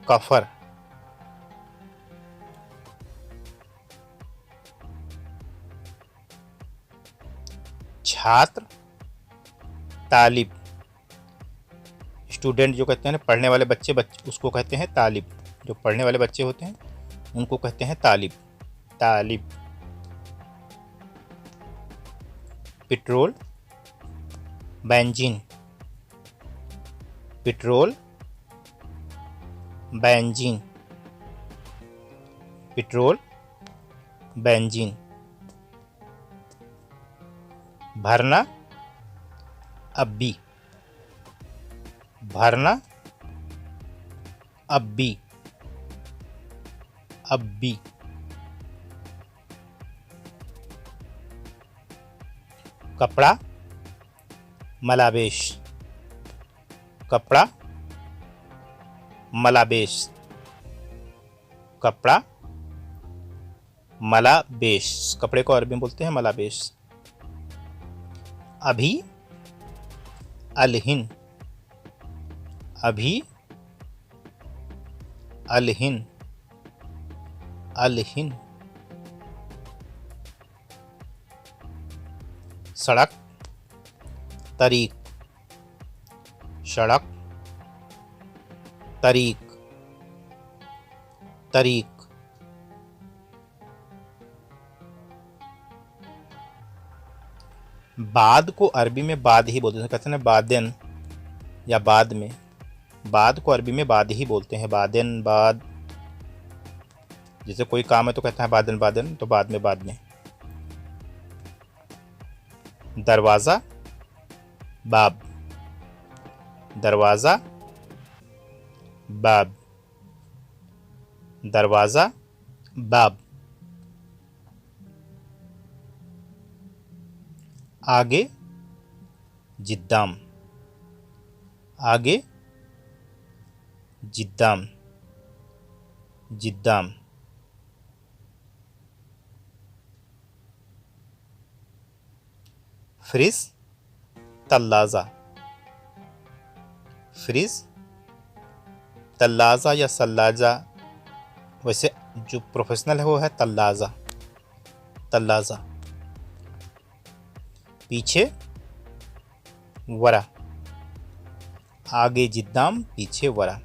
कफर, छात्र, तालिब, स्टूडेंट जो कहते हैं ना, पढ़ने वाले बच्चे उसको कहते हैं तालिब, जो पढ़ने वाले बच्चे होते हैं उनको कहते हैं तालिब, तालिब, पेट्रोल, बेंजीन, पेट्रोल, बेंजीन, पेट्रोल, बेंजीन, भरना, अब्बी, भरना, अब्बी, अब्बी, कपड़ा, मलाबेश, कपड़ा, मलाबेश, कपड़ा, मलाबेश, कपड़े को अरबी में बोलते हैं मलाबेश, अभी, अलहिन, अभी, अलहिन, अलहिन, सड़क, तरीक, सड़क, तरीक, तरीक, बाद को अरबी में बाद ही बोलते हैं, कहते हैं ना बादन या बाद में, बाद को अरबी में बाद ही बोलते हैं, बादन, बाद, जैसे कोई काम है तो कहते हैं बादन बादन, तो बाद में, दरवाज़ा, बाब, दरवाज़ा, बाब, दरवाज़ा, बाब, आगे, जिद्दाम, आगे, जिद्दाम, जिद्दाम। फ्रिज, तल्लाजा, फ्रिज, तल्लाजा या सल्लाजा, वैसे जो प्रोफेशनल है वो है तल्लाजा, तल्लाजा। पीछे वरा, आगे जिद्दाम, पीछे वरा,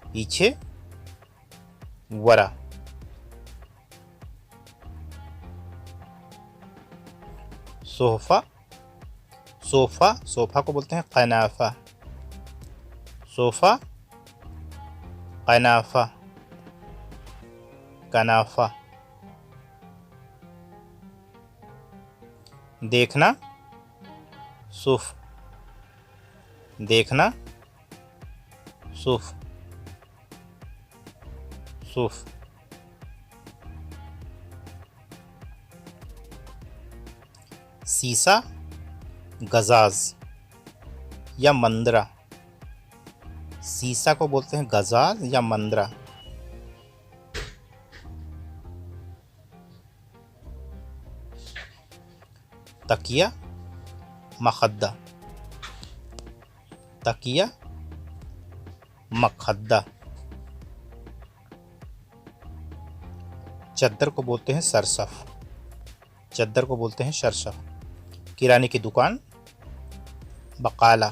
पीछे वरा। सोफा, सोफा, सोफा को बोलते हैं कनाफा, सोफा, कनाफा, कनाफा। देखना, सुफ, देखना, सुफ, सुफ। सीसा, गजाज या मंदरा, सीसा को बोलते हैं गजाज या मंदरा। तकिया, मखद्दा, तकिया, मखद्दा। चद्दर को बोलते हैं सरसफ, चद्दर को बोलते हैं सरसफ। किराने की दुकान, बकाला,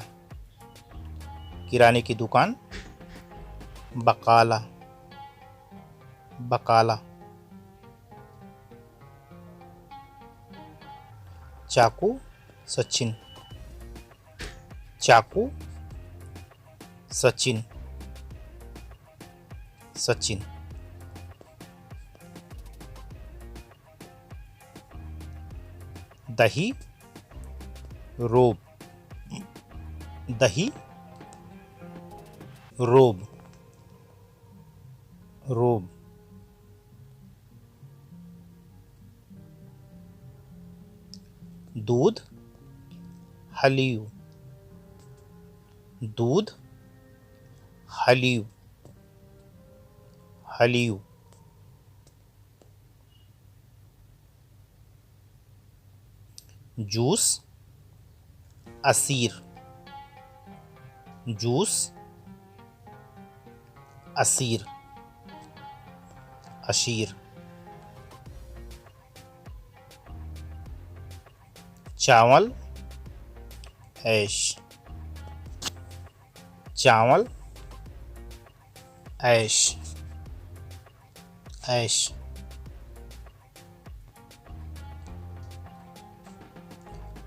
किराने की दुकान, बकाला, बकाला। चाकू, सचिन, चाकू, सचिन, सचिन। दही, रोब, दही, रोब, रोब। दूध, हलीव, दूध, हलीव, हलीव। जूस, असीर, जूस, असीर, अशीर। चावल, ऐश, चावल, ऐश, ऐश।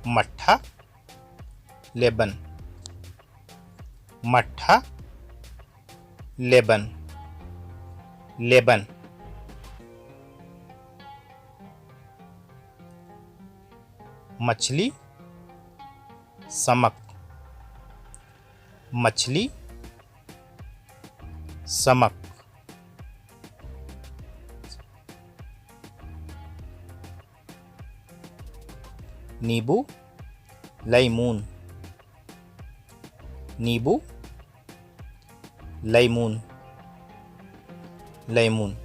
मट्ठा, लेबन, मट्ठा, लेबन, लेबन। मछली, समक, मछली, समक। नींबू, लैमून, नींबू, लैमून, लैमून।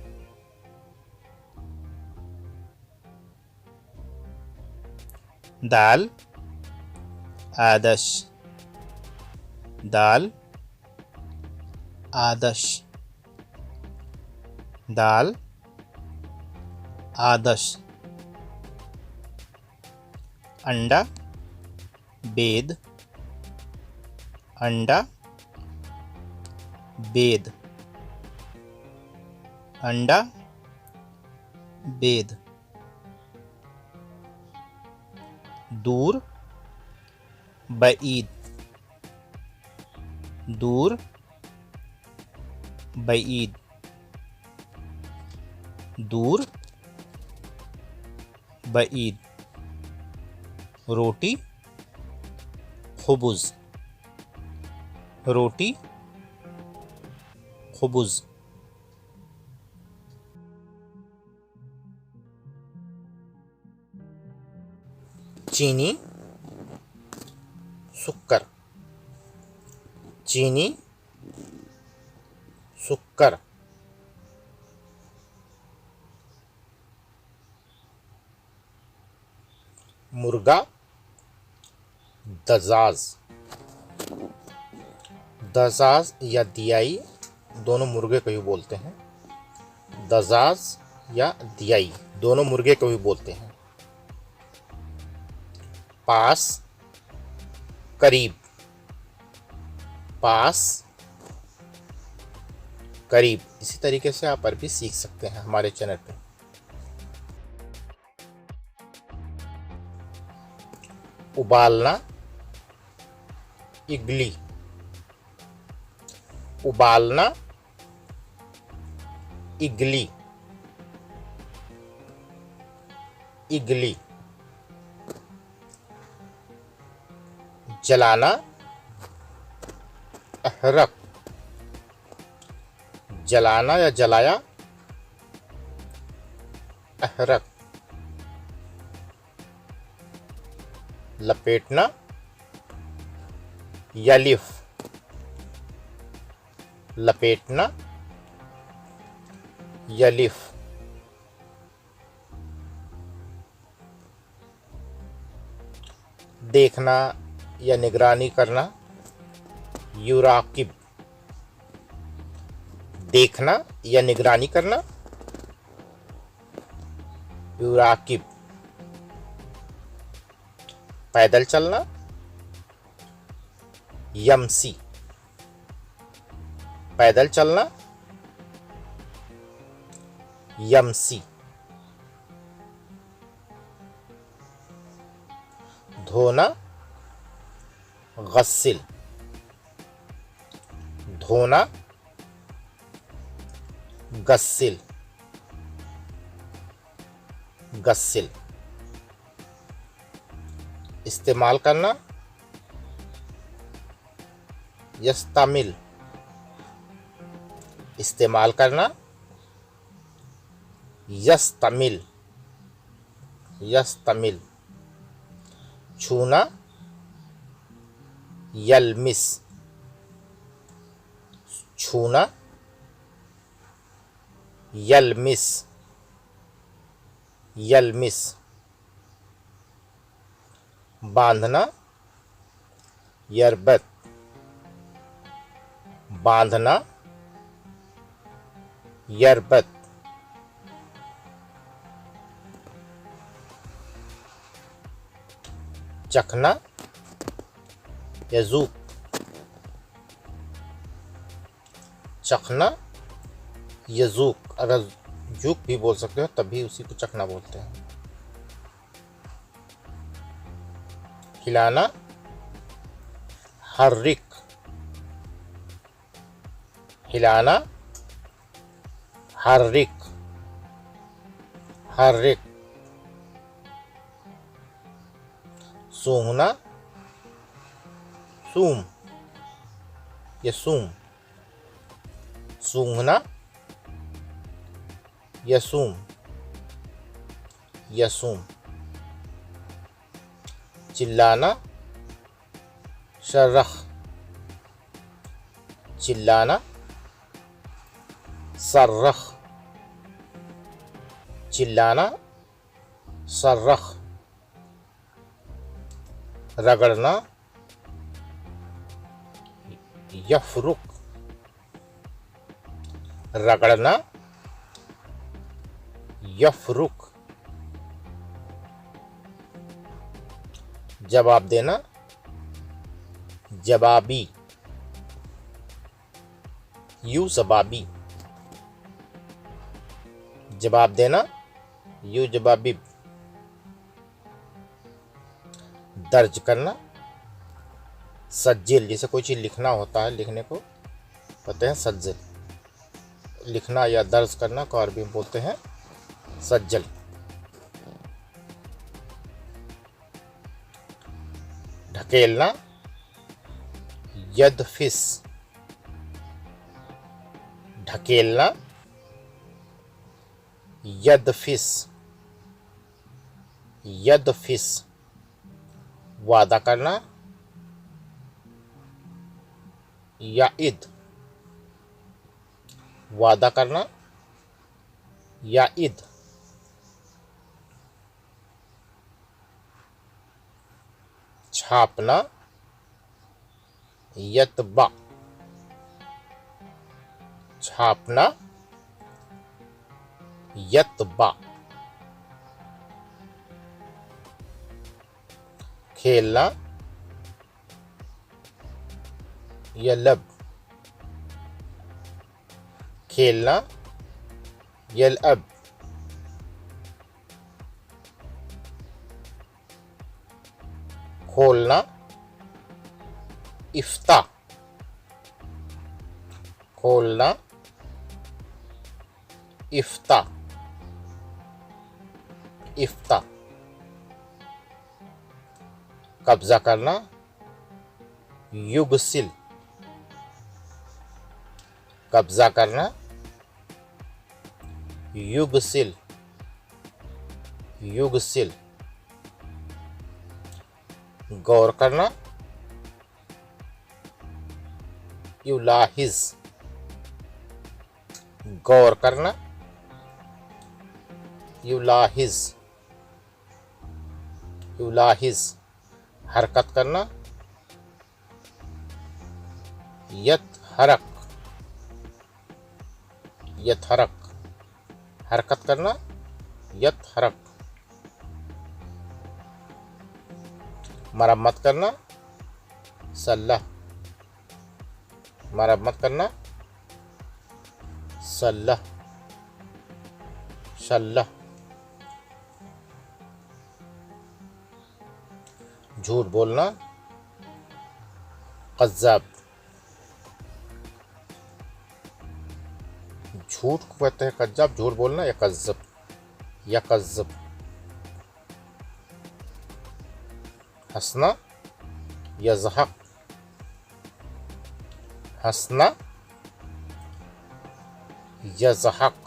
दाल, आदश, दाल, आदश, दाल, आदश। अंडा, बेद, अंडा, बेद, अंडा, बेद। दूर, बईद, दूर, बईद, दूर, बईद। रोटी, खुबुज, रोटी, खुबुज। चीनी, सुक्कर, चीनी, सुक्कर, मुर्गा, दजाज। दजाज या दियाई दोनों मुर्गे को भी बोलते हैं। दजाज या दियाई दोनों मुर्गे को भी बोलते हैं। पास, करीब, पास, करीब। इसी तरीके से आप अरबी सीख सकते हैं हमारे चैनल पे। उबालना, इगली, उबालना, इगली, इगली। जलाना, अहरक, जलाना या जलाया, अहरक। लपेटना, यलिफ, लपेटना, यलिफ। देखना या निगरानी करना, युराकिब, देखना या निगरानी करना, युराकिब। पैदल चलना, यमसी, पैदल चलना, यमसी। धोना, गस्सिल, धोना, गस्सिल, गस्सिल। इस्तेमाल करना, यस्तामिल, इस्तेमाल करना, यस्तमिल, यस्तमिल। छूना, यलमिस, छूना, यलमिस, यलमिस। बांधना, यरबत, बांधना, यरबत। चखना, यजूक, चखना, यजूक। अगर जूक भी बोल सकते हो तभी उसी को चखना बोलते हैं। हिलाना, हर्रिक, हिलाना, हर्रिक, हर्रिक। सूंघना, सूम, यसूम, सूंघना, यसूम, यसूम। चिल्लाना, शर्रख, चिल्लाना, सर्रख, चिल्लाना, सर्रख। रगड़ना, यफरुक, रगड़ना, यफरुक। जवाब देना, जवाबी, यू जवाबी, जवाब देना, यू जवाबी। दर्ज करना, सज्जिल, जैसे कोई चीज़ लिखना होता है, लिखने को कहते हैं सज्जिल। लिखना या दर्ज करना को अरबी में बोलते हैं सज्जल। ढकेलना, यदफिस, ढकेलना, यदफिस, यदफिस। वादा करना, याइद, वादा करना या ईद। छापना यतबा, छापना यतबा। खेलना यलब, खेलना यलब। खोलना इफ्ता, खोलना इफ्ता, इफ्ता। कब्जा करना युगसिल, कब्जा करना युगसिल, युगसिल। गौर करना युलाहिज, गौर करना युलाहिज, युलाहिज। हरकत करना यतहरक, यतहरक। हरकत करना यतहरक। मरम्मत करना सल्लह, मरम्मत करना सल्लह, सल्लह। झूठ बोलना कज़्ज़ाब, झूठ को कहते हैं कज़्ज़ाब, झूठ बोलना या कज़्ज़ब, या कज़्ज़ब। हंसना यज़हक, हंसना यज़हक।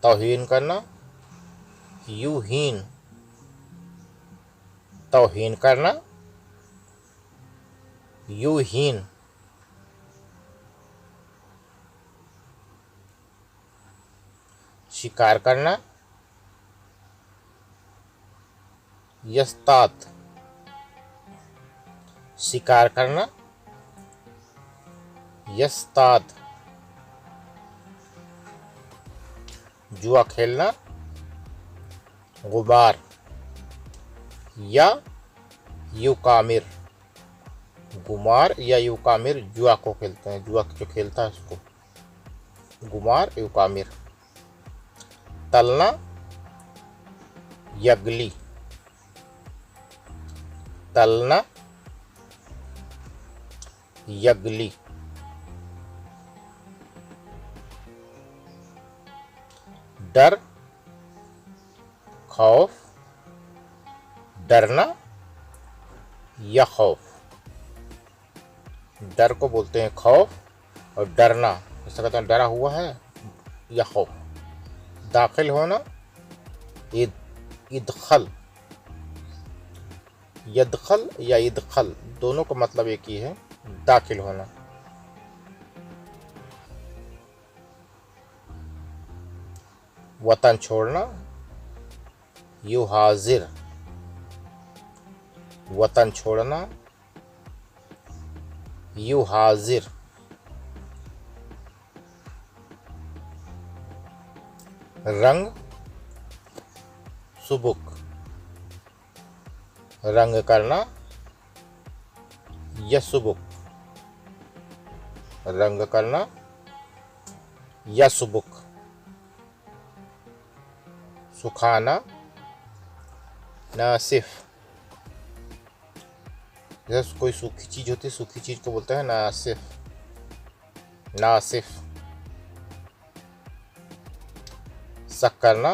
तौहीन करना युहीन, तौहीन करना युहीन। शिकार करना यस्तात, शिकार करना यस्तात। जुआ खेलना गुबार या युकामिर, गुमार या युकामिर। जुआ को खेलते हैं, जुआ जो खेलता है उसको गुमार युकामिर। तलना यगली, तलना यगली। डर खौफ, डरना या खौफ। डर को बोलते हैं खौफ और डरना जैसे कहते हैं डरा हुआ है या खौफ। दाखिल होना इदखल, यदखल या इदखल दोनों का मतलब एक ही है, दाखिल होना। वतन छोड़ना युहाजिर, वतन छोड़ना युहाजिर। रंग सुबुक, रंग करना यसुबुक, रंग करना यसुबुक। सुखाना नासिफ, जैसे कोई सूखी चीज होती है सूखी चीज को बोलते हैं नासिफ, नासिफ। शक करना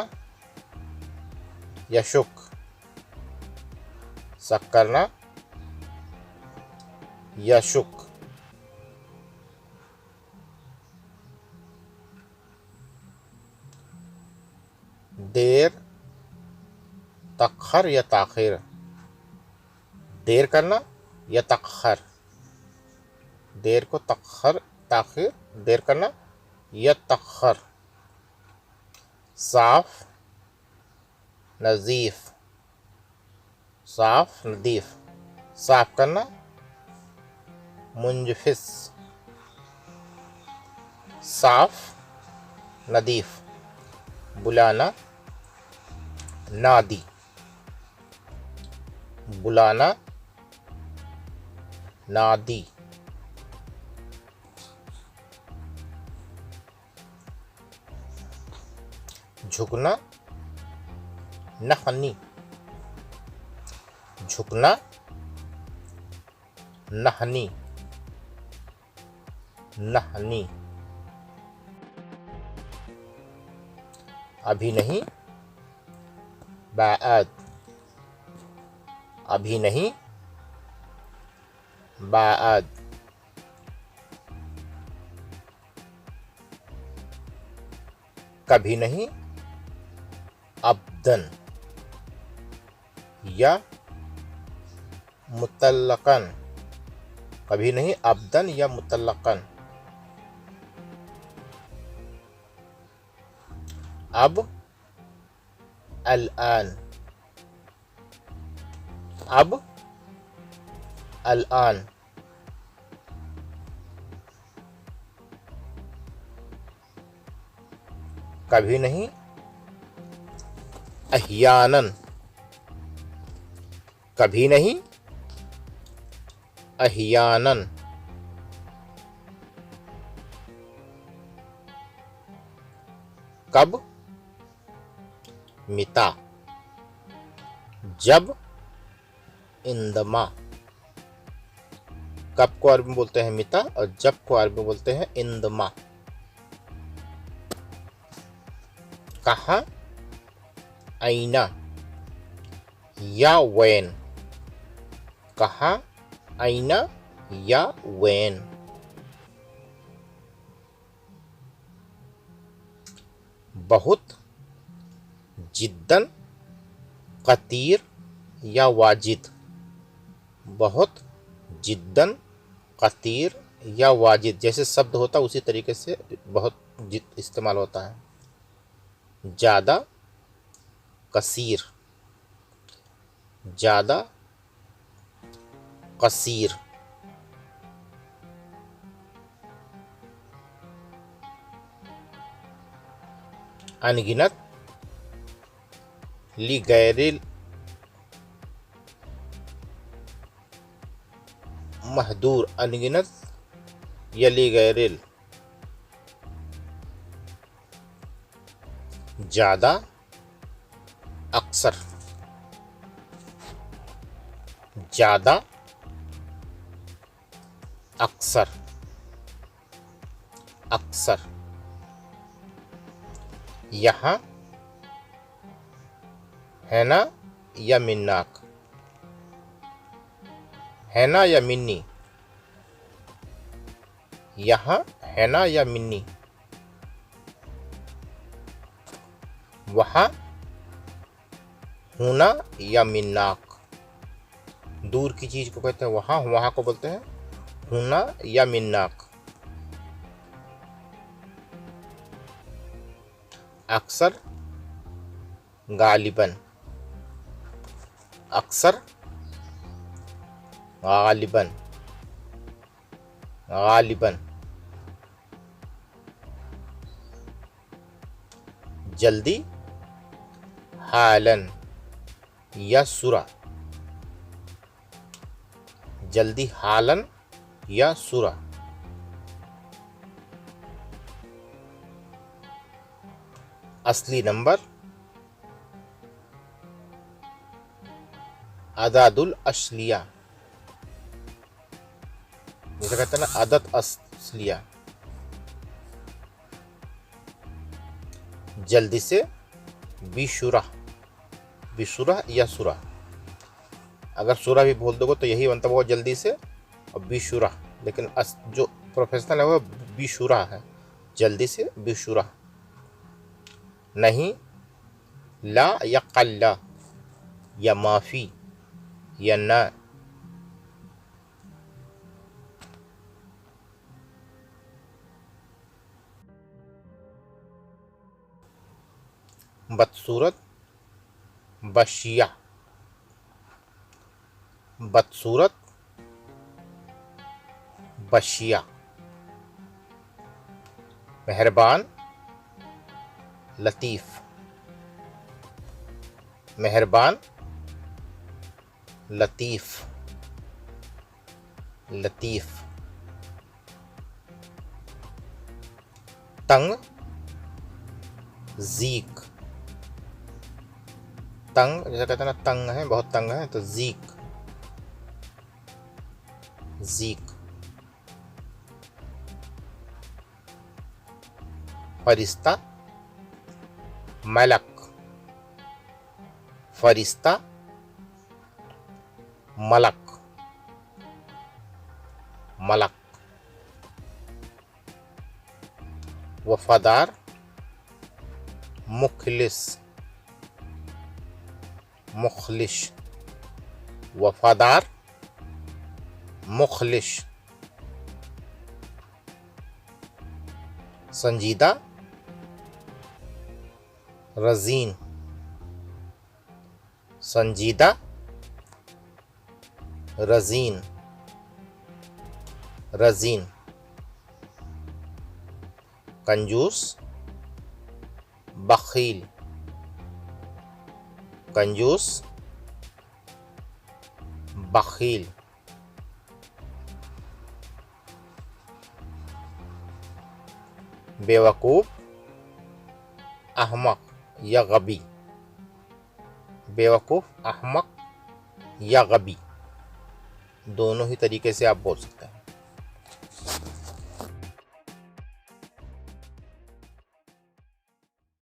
यशुक, शक करना यशुक। देर तखर या ताखिर, देर करना यतअख्खर, देर को तअख्खर ताखिर देर करना, यतअख्खर। साफ नज़ीफ, साफ नदीफ, साफ करना, मुंजफिस, साफ नदीफ, बुलाना, नादी, बुलाना, नादी। झुकना, नहनी, झुकना, नहनी, नहनी। अभी नहीं, बाद, अभी नहीं, बाद। कभी नहीं, अब्दन या मुतल्लकन, कभी नहीं, अब्दन या मुतल्लकन। अब, अल-आन, अब, अल-आन। कभी नहीं, अहयानन, कभी नहीं, अहयानन। कब, मिता, जब, इंदमा। कब को अरबी में बोलते हैं मिता और जब को अरबी में बोलते हैं इंदमा। कहाँ, आईना या वैन, कहाँ, आईना या वैन। बहुत, जिद्दन, कतीर या वाजिद, बहुत, जिद्दन, कतीर या वाजिद जैसे शब्द होता है उसी तरीके से बहुत इस्तेमाल होता है। ज़्यादा, कसीर, ज़्यादा, कसीर। अनगिनत, ली गैरिल महदूर, अनगिनत या ली गैरिल। ज़्यादा, अक्सर, ज़्यादा, अक्सर, अक्सर। यहाँ, है ना या मिन्नाक, है ना या मिन्नी, यहाँ है ना या मिन्नी। वहाँ, होना या मिन्नाक, दूर की चीज को कहते हैं वहाँ, वहाँ को बोलते हैं होना या मिन्नाक। अक्सर, गालिबन, अक्सर, गालिबन, गालिबन। जल्दी, हालन या सुरा, जल्दी, हालन या सुरा। असली नंबर, अदादुल असलिया, जैसे कहते हैं ना अदद असलिया। जल्दी से, बिशुरा, बिशुरा या सुरा। अगर सुरा भी बोल दोगे तो यही बनता होगा जल्दी से और बिशुरा, लेकिन जो प्रोफेशनल है वो बिशुरा है, जल्दी से बिशुरा। नहीं, ला या कल्ला या माफ़ी या ना। बदसूरत, बशिया, बदसूरत, बशिया। मेहरबान, लतीफ़, मेहरबान, लतीफ़, लतीफ़। तंग, ज़ीक, तंग जैसे कहते हैं ना, तंग है, बहुत तंग है, तो ज़ीक, ज़ीक। फरिश्ता, मलक, फरिश्ता, मलक, मलक। वफादार, मुखलिस, मुखलिश, वफादार, मुखलिश। संजीदा, रज़ीन, संजीदा, रज़ीन, रज़ीन। कंजूस, बखील, कंजूस, बखील। बेवकूफ़, अहमक या गबी, बेवकूफ़, अहमक या गबी, दोनों ही तरीके से आप बोल सकते हैं।